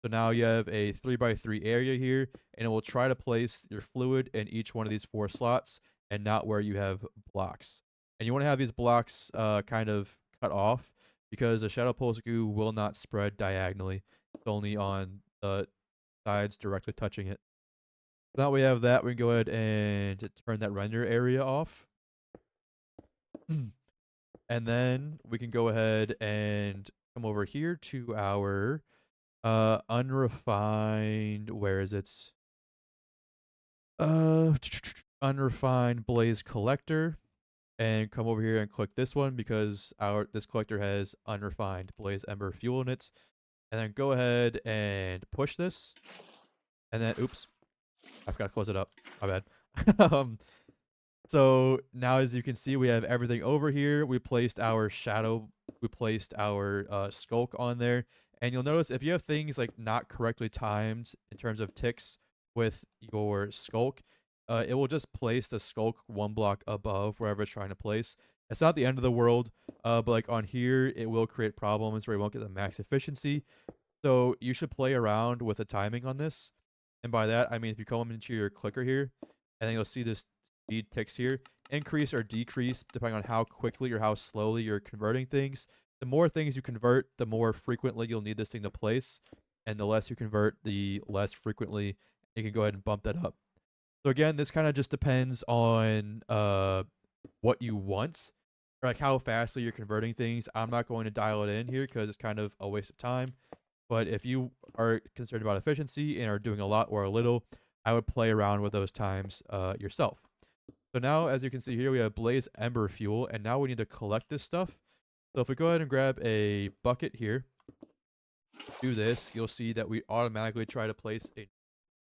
So now you have a 3x3 area here, and it will try to place your fluid in each one of these 4 slots and not where you have blocks. And you want to have these blocks kind of cut off because the shadow pulse goo will not spread diagonally. It's only on the sides directly touching it. Now we have that, we can go ahead and turn that render area off. And then we can go ahead and come over here to our unrefined, where is it? Unrefined blaze collector, and come over here and click this one because this collector has unrefined blaze ember fuel in it. And then go ahead and push this. And then oops, I forgot to close it up. My bad. So now as you can see, we have everything over here. We placed our shadow, we placed our skulk on there. And you'll notice if you have things like not correctly timed in terms of ticks with your skulk, it will just place the skulk 1 block above wherever it's trying to place. It's not the end of the world, but like on here, it will create problems where you won't get the max efficiency. So you should play around with the timing on this. And by that, I mean, if you come into your clicker here, and then you'll see this speed ticks here, increase or decrease depending on how quickly or how slowly you're converting things. The more things you convert, the more frequently you'll need this thing to place. And the less you convert, the less frequently you can go ahead and bump that up. So again, this kind of just depends on what you want, or like how fastly you're converting things. I'm not going to dial it in here because it's kind of a waste of time. But if you are concerned about efficiency and are doing a lot or a little, I would play around with those times yourself. So now, as you can see here, we have blaze ember fuel, and now we need to collect this stuff. So if we go ahead and grab a bucket here, do this, you'll see that we automatically try to place a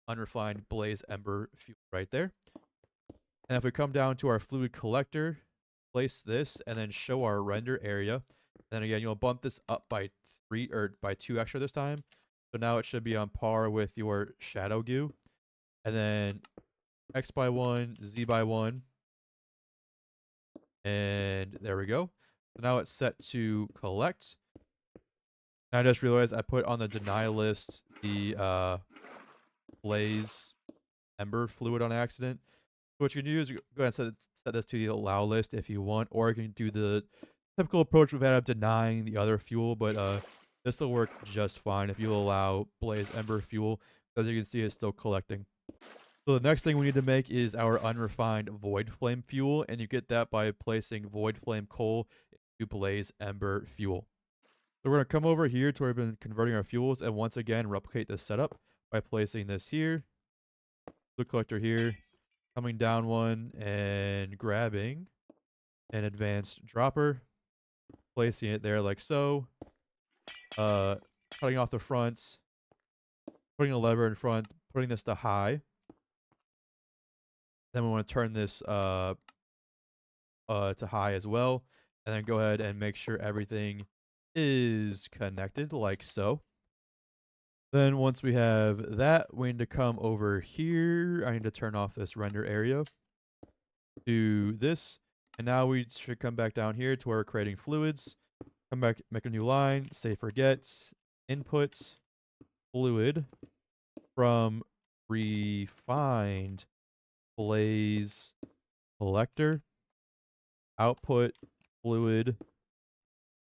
unrefined blaze ember fuel right there. And if we come down to our fluid collector, place this, and then show our render area. Then again, you'll bump this up by 3 or by 2 extra this time. So now it should be on par with your shadow goo. And then X by 1, Z by 1. And there we go. So now it's set to collect. And I just realized I put on the deny list the blaze ember fluid on accident. So what you can do is go ahead and set this to the allow list if you want, or you can do the typical approach we've had of denying the other fuel, but this will work just fine if you allow blaze ember fuel. As you can see, it's still collecting. So the next thing we need to make is our unrefined void flame fuel, and you get that by placing void flame coal into blaze ember fuel. So we're going to come over here to where we've been converting our fuels, and once again replicate this setup by placing this here, the collector here, coming down one and grabbing an advanced dropper, placing it there like so, cutting off the fronts, putting a lever in front, putting this to high. Then we want to turn this to high as well, and then go ahead and make sure everything is connected like so. Then once we have that, we need to come over here. I need to turn off this render area. Do this. And now we should come back down here to where we're creating fluids. Come back, make a new line, say forget, input, fluid from refined blaze collector, output fluid,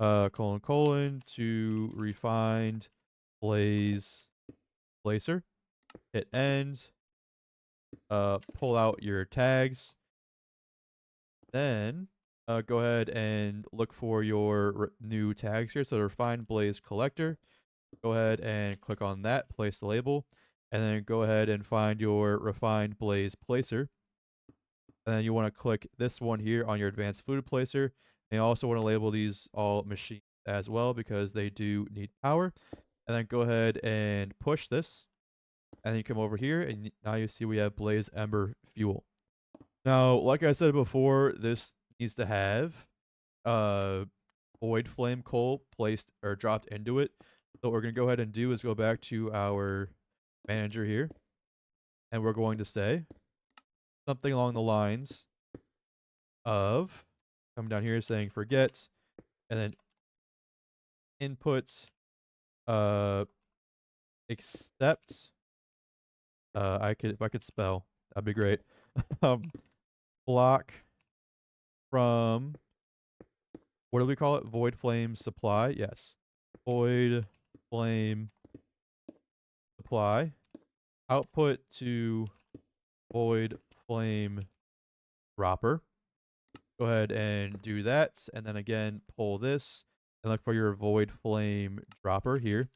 colon, to refined blaze placer. Hit end, pull out your tags. Then go ahead and look for your new tags here. So the refined blaze collector. Go ahead and click on that, place the label, and then go ahead and find your refined blaze placer. And then you want to click this one here on your advanced fluid placer. And you also want to label these all machines as well because they do need power. And then go ahead and push this. And then you come over here and now you see we have blaze ember fuel. Now, like I said before, this needs to have void flame coal placed or dropped into it. So what we're going to go ahead and do is go back to our manager here. And we're going to say something along the lines of, come down here saying forget, and then input, accept, if I could spell, that'd be great. Block from, what do we call it? Void flame supply. Yes. Void flame supply. Output to void flame dropper. Go ahead and do that. And then again, pull this and look for your void flame dropper here.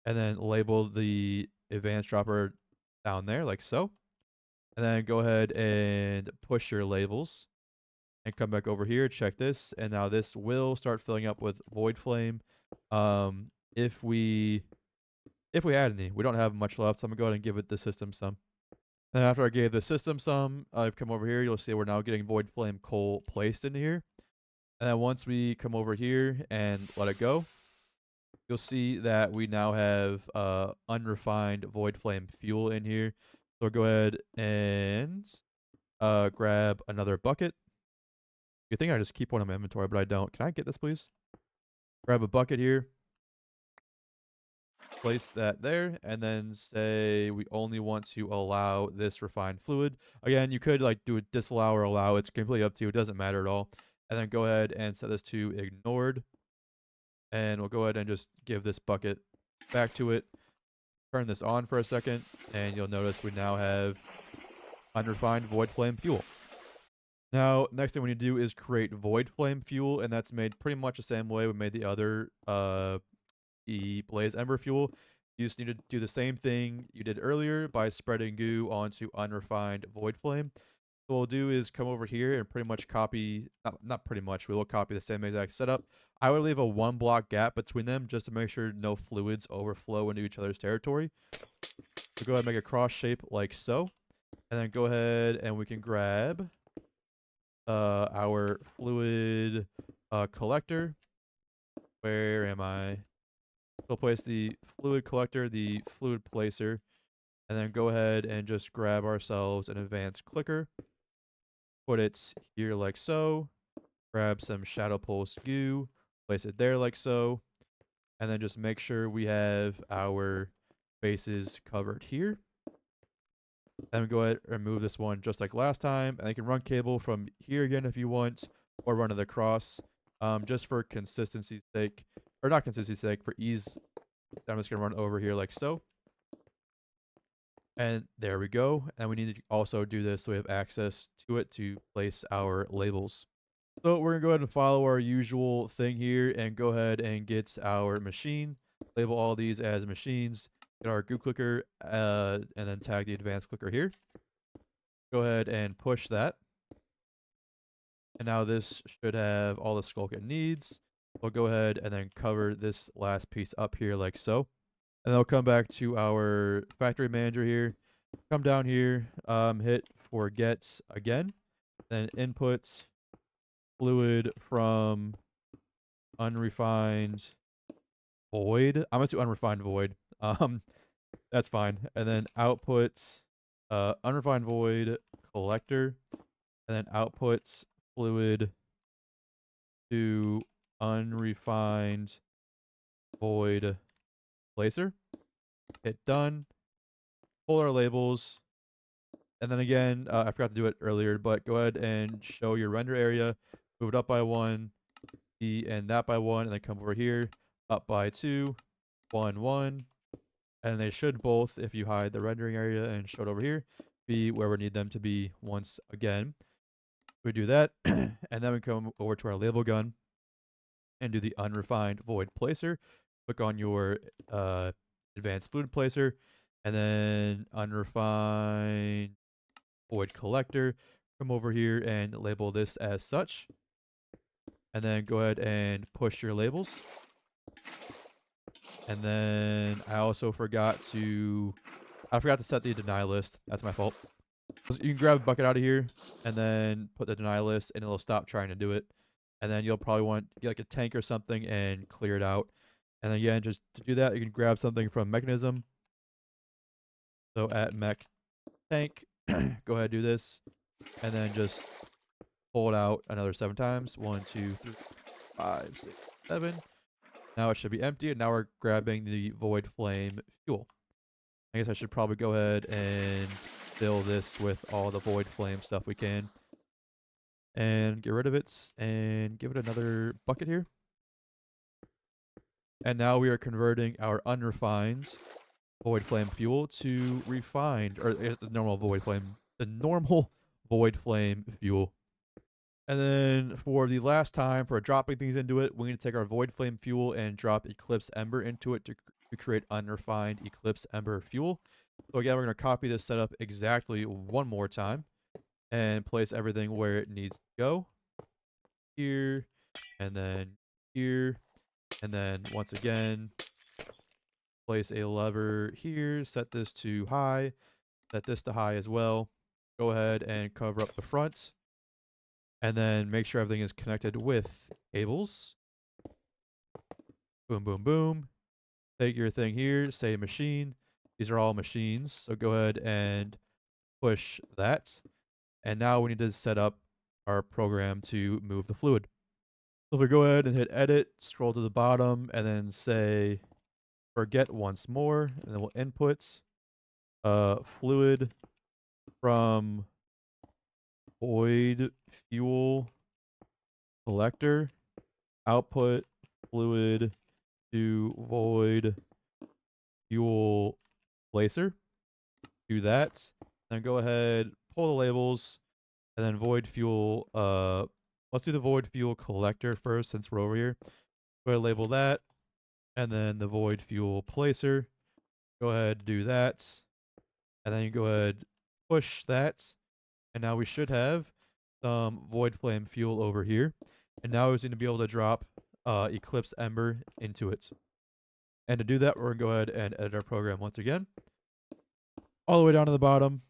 And then label the advanced dropper down there like so. And then go ahead and push your labels and come back over here, check this. And now this will start filling up with void flame. If we had any, we don't have much left. So I'm gonna go ahead and give it the system some. Then after I gave the system some, I've come over here. You'll see we're now getting void flame coal placed in here. And then once we come over here and let it go, you'll see that we now have unrefined void flame fuel in here. So go ahead and grab another bucket. You think I just keep one in my inventory, but I don't. Can I get this, please? Grab a bucket here. Place that there, and then say we only want to allow this refined fluid. Again, you could like do a disallow or allow. It's completely up to you. It doesn't matter at all. And then go ahead and set this to ignored. And we'll go ahead and just give this bucket back to it. Turn this on for a second, and you'll notice we now have unrefined void flame fuel. Now, next thing we need to do is create void flame fuel, and that's made pretty much the same way we made the other blaze ember fuel. You just need to do the same thing you did earlier by spreading goo onto unrefined void flame. What we'll do is come over here and pretty much copy, not pretty much, we will copy the same exact setup. I would leave a 1 block gap between them just to make sure no fluids overflow into each other's territory. So go ahead and make a cross shape like so. And then go ahead and we can grab our fluid collector. Where am I? We'll place the fluid collector, the fluid placer, and then go ahead and just grab ourselves an advanced clicker. Put it here like so. Grab some shadow pulse goo, place it there like so, and then just make sure we have our bases covered here. Then go ahead and remove this one just like last time, and you can run cable from here again if you want, or run it across. Just for consistency's sake, or not consistency's sake, for ease, I'm just gonna run over here like so. And there we go. And we need to also do this so we have access to it to place our labels. So we're going to go ahead and follow our usual thing here and go ahead and get our machine. Label all these as machines. Get our goo clicker and then tag the advanced clicker here. Go ahead and push that. And now this should have all the sculk it needs. We'll go ahead and then cover this last piece up here like so. And then we'll come back to our factory manager here. Come down here, hit forget again. Then input fluid from unrefined void. I'm going to unrefined void. That's fine. And then output unrefined void collector, and then output fluid to unrefined void placer. Hit done. Pull our labels. And then again, I forgot to do it earlier, but go ahead and show your render area. Move it up by 1, and that by 1, and then come over here, up by 2, 1, 1. And they should both, if you hide the rendering area and show it over here, be where we need them to be once again. We do that, and then we come over to our label gun and do the unrefined void placer. Click on your advanced fluid placer, and then unrefined void collector. Come over here and label this as such. And then go ahead and push your labels. And then I also forgot to set the deny list. That's my fault. You can grab a bucket out of here and then put the deny list, and it'll stop trying to do it. And then you'll probably want to get like a tank or something and clear it out. And then again, just to do that, you can grab something from mechanism. So at mech tank, go ahead, do this, and then just pull it out another 7 times. 1, 2, 3, 5, 6, 7. Now it should be empty, and now we're grabbing the void flame fuel. I guess I should probably go ahead and fill this with all the void flame stuff we can. And get rid of it, and give it another bucket here. And now we are converting our unrefined void flame fuel to refined, or the normal void flame fuel. And then for the last time, for dropping things into it, we need to take our void flame fuel and drop Eclipse Ember into it to create unrefined Eclipse Ember fuel. So again, we're going to copy this setup exactly one more time and place everything where it needs to go. Here, and then here, and then once again, place a lever here, set this to high, set this to high as well. Go ahead and cover up the front. And then make sure everything is connected with cables. Boom, boom, boom. Take your thing here, say machine. These are all machines, so go ahead and push that. And now we need to set up our program to move the fluid. So if we go ahead and hit edit, scroll to the bottom, and then say forget once more, and then we'll input fluid from void fuel collector, output fluid to void fuel placer. Do that. Then go ahead, pull the labels, and then void fuel. Let's do the void fuel collector first since we're over here. Go ahead, label that, and then the void fuel placer. Go ahead, do that, and then you go ahead, push that, and now we should have some void flame fuel over here. And now we're going to be able to drop Eclipse Ember into it. And to do that, we're going to go ahead and edit our program once again. All the way down to the bottom.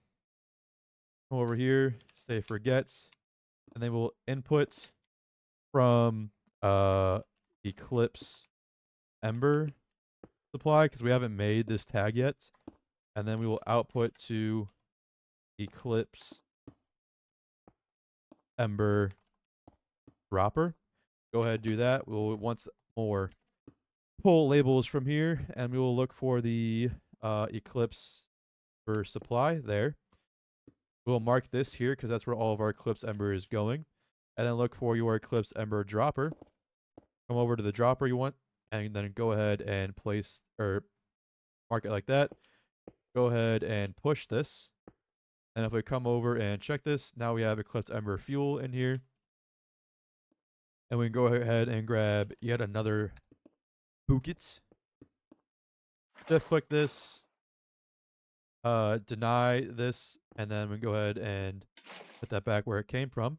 Come over here, say forget, and then we'll input from Eclipse Ember supply, because we haven't made this tag yet. And then we will output to Eclipse Ember dropper. Go ahead, do that. We'll once more pull labels from here, and we will look for the Eclipse Ember supply there. We'll mark this here because that's where all of our Eclipse Ember is going. And then look for your Eclipse Ember dropper. Come over to the dropper you want, and then go ahead and place or mark it like that. Go ahead and push this. And if we come over and check this, now we have Eclipse Ember fuel in here. And we can go ahead and grab yet another bucket. Just click this, deny this, and then we can go ahead and put that back where it came from.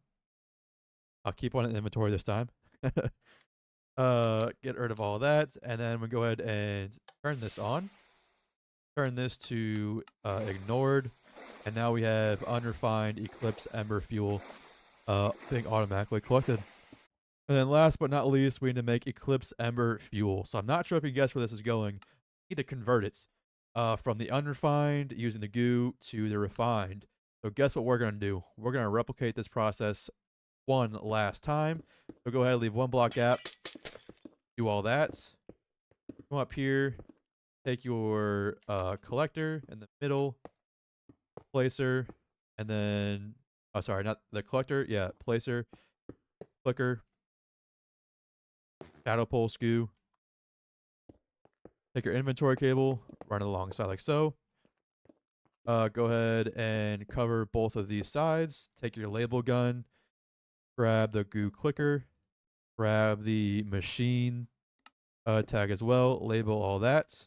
I'll keep one in inventory this time. Get rid of all that, and then we go ahead and turn this on. Turn this to ignored, and now we have unrefined Eclipse Ember fuel being automatically collected. And then last but not least, we need to make Eclipse Ember fuel. So I'm not sure if you guess where this is going. We need to convert it from the unrefined using the goo to the refined. So guess what we're going to do? We're going to replicate this process one last time. So go ahead and leave one block gap. Do all that. Come up here. Take your collector in the middle. Placer. And then... Oh, sorry, not the collector. Yeah, placer. Clicker. Shadow pole skew. Take your inventory cable, run it alongside like so. Go ahead and cover both of these sides. Take your label gun, grab the goo clicker, grab the machine tag as well, label all that.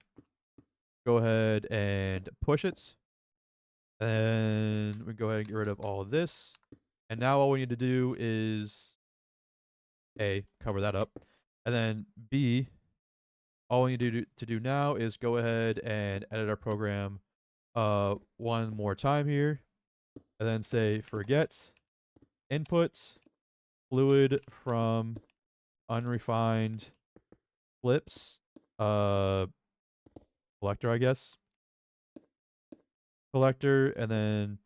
Go ahead and push it. And we go ahead and get rid of all of this. And now all we need to do is A, cover that up. And then B, all we need to do now is go ahead and edit our program one more time here, and then say forget input fluid from unrefined flips collector, I guess, collector, and then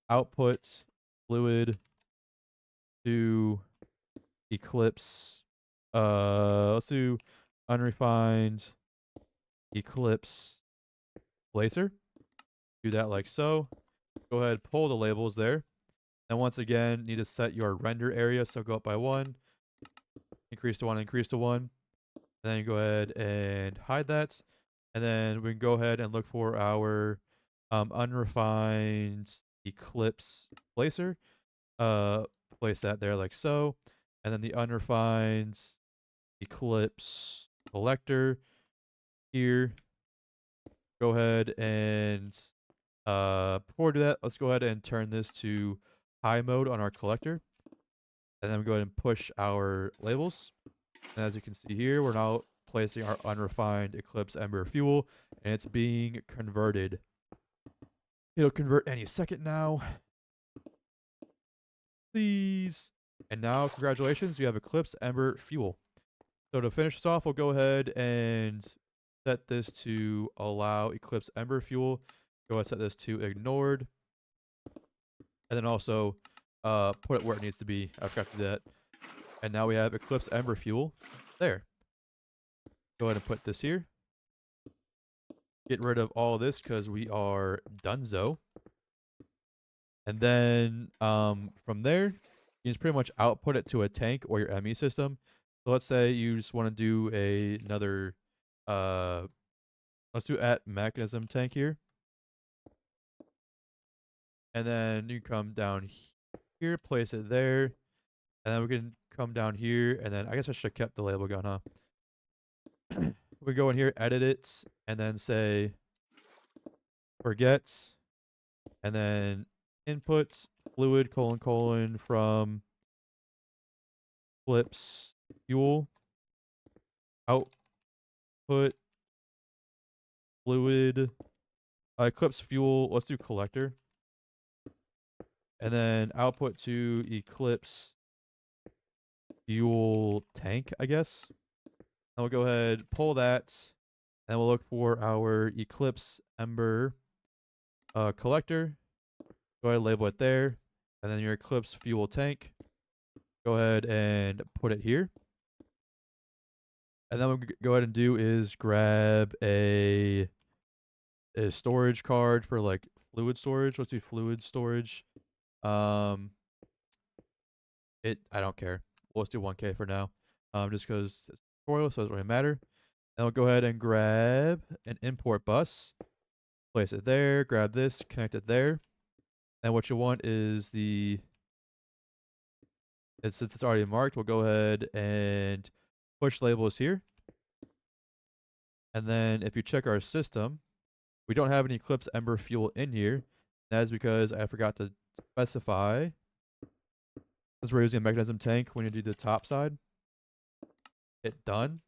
output fluid to Eclipse. Let's do unrefined Eclipse placer. Do that like so. Go ahead, pull the labels there. And once again, need to set your render area. So go up by 1, increase to 1, increase to 1. And then go ahead and hide that. And then we can go ahead and look for our unrefined Eclipse placer. Place that there like so. And then the unrefined Eclipse collector here. Go ahead and before we do that, let's go ahead and turn this to high mode on our collector. And then we go ahead and push our labels. And as you can see here, we're now placing our unrefined Eclipse Ember fuel, and it's being converted. It'll convert any second now. Please. And now, congratulations, you have Eclipse Ember fuel. So to finish this off, we'll go ahead and set this to allow Eclipse Ember fuel. Go ahead and set this to ignored. And then also put it where it needs to be. I forgot to do that. And now we have Eclipse Ember fuel there. Go ahead and put this here. Get rid of all this because we are donezo. And then from there, you just pretty much output it to a tank or your ME system. So let's say you just want to do another, let's do at mechanism tank here. And then you come down here, place it there. And then we can come down here. And then I guess I should have kept the label gun, huh? We go in here, edit it, and then say forget. And then input fluid : from Eclipse fuel. Output fluid Eclipse fuel. Let's do collector. And then output to Eclipse fuel tank, I guess. And we'll go ahead, pull that, and we'll look for our Eclipse Ember collector. Go ahead and label it there. And then your Eclipse fuel tank. Go ahead and put it here. And then what we go ahead and do is grab a storage card for like fluid storage. Let's do fluid storage. I don't care. Let's do 1K for now. Just because it's tutorial, so it doesn't really matter. And we'll go ahead and grab an import bus. Place it there. Grab this. Connect it there. And what you want is since it's already marked, we'll go ahead and push labels here. And then if you check our system, we don't have any Eclipse Ember fuel in here. That is because I forgot to specify. Since we're using a mechanism tank, we need to do the top side. Hit done.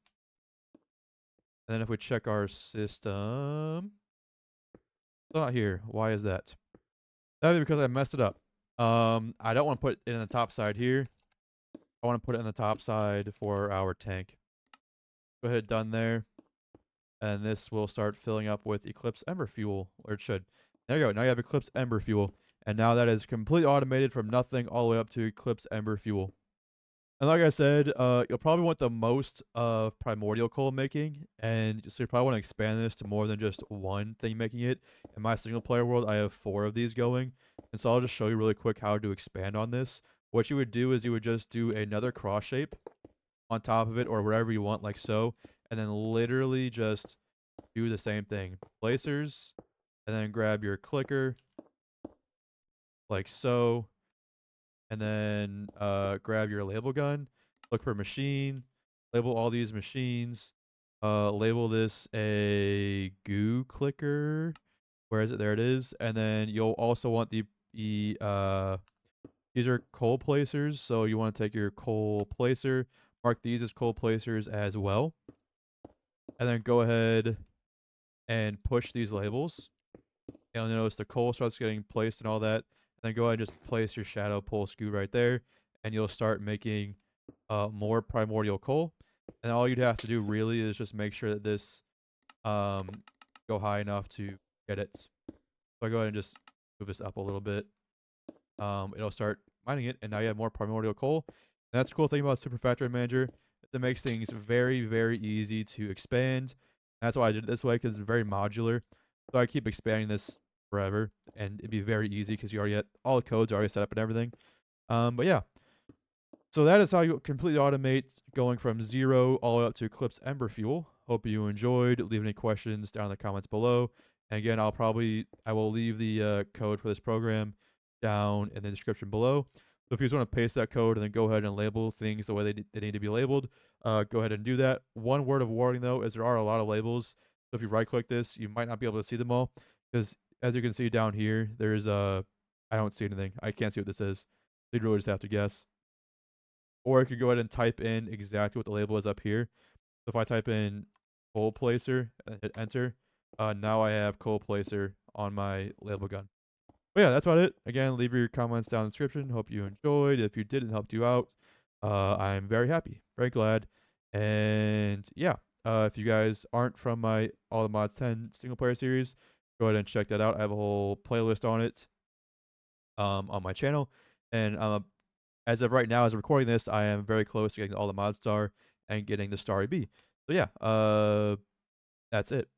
And then if we check our system, it's not here. Why is that? That would be because I messed it up. I don't want to put it in the top side here. I want to put it on the top side for our tank. Go ahead, done there. And this will start filling up with Eclipse Ember fuel, or it should. There you go. Now you have Eclipse Ember fuel. And now that is completely automated from nothing all the way up to Eclipse Ember fuel. And like I said, you'll probably want the most of primordial coal making, and so you probably want to expand this to more than just one thing making it. In my single player world, I have 4 of these going, and so I'll just show you really quick how to expand on this. What you would do is you would just do another cross shape on top of it, or wherever you want, like so, and then literally just do the same thing. Placers, and then grab your clicker, like so, and then grab your label gun, look for machine, label all these machines, label this a goo clicker. Where is it? There it is. And then you'll also want these are coal placers, so you want to take your coal placer, mark these as coal placers as well, and then go ahead and push these labels. You'll notice the coal starts getting placed and all that. And then go ahead and just place your shadow pole skew right there, and you'll start making more primordial coal. And all you'd have to do really is just make sure that this go high enough to get it. So I go ahead and just move this up a little bit. It'll start mining it, and now you have more primordial coal. And that's the cool thing about Super Factory Manager. It makes things very, very easy to expand. And that's why I did it this way, because it's very modular. So I keep expanding this forever, and it'd be very easy because you already had all the codes are already set up and everything. But yeah, so that is how you completely automate going from 0 all the way up to Eclipse Ember Fuel. Hope you enjoyed. Leave any questions down in the comments below. And again, I will leave the code for this program down in the description below. So if you just want to paste that code and then go ahead and label things the way they need to be labeled, go ahead and do that. One word of warning though is there are a lot of labels. So if you right click this, you might not be able to see them all, because as you can see down here, there's I don't see anything. I can't see what this is. You'd really just have to guess. Or I could go ahead and type in exactly what the label is up here. So if I type in coal placer and hit enter, now I have coal placer on my label gun. But yeah, that's about it. Again, leave your comments down in the description. Hope you enjoyed. If you did, it helped you out. I'm very happy, very glad. And yeah, if you guys aren't from my All the Mods 10 single player series, go ahead and check that out. I have a whole playlist on it on my channel. And as of right now, as I'm recording this, I am very close to getting all the mod star and getting the starry B. So yeah, that's it.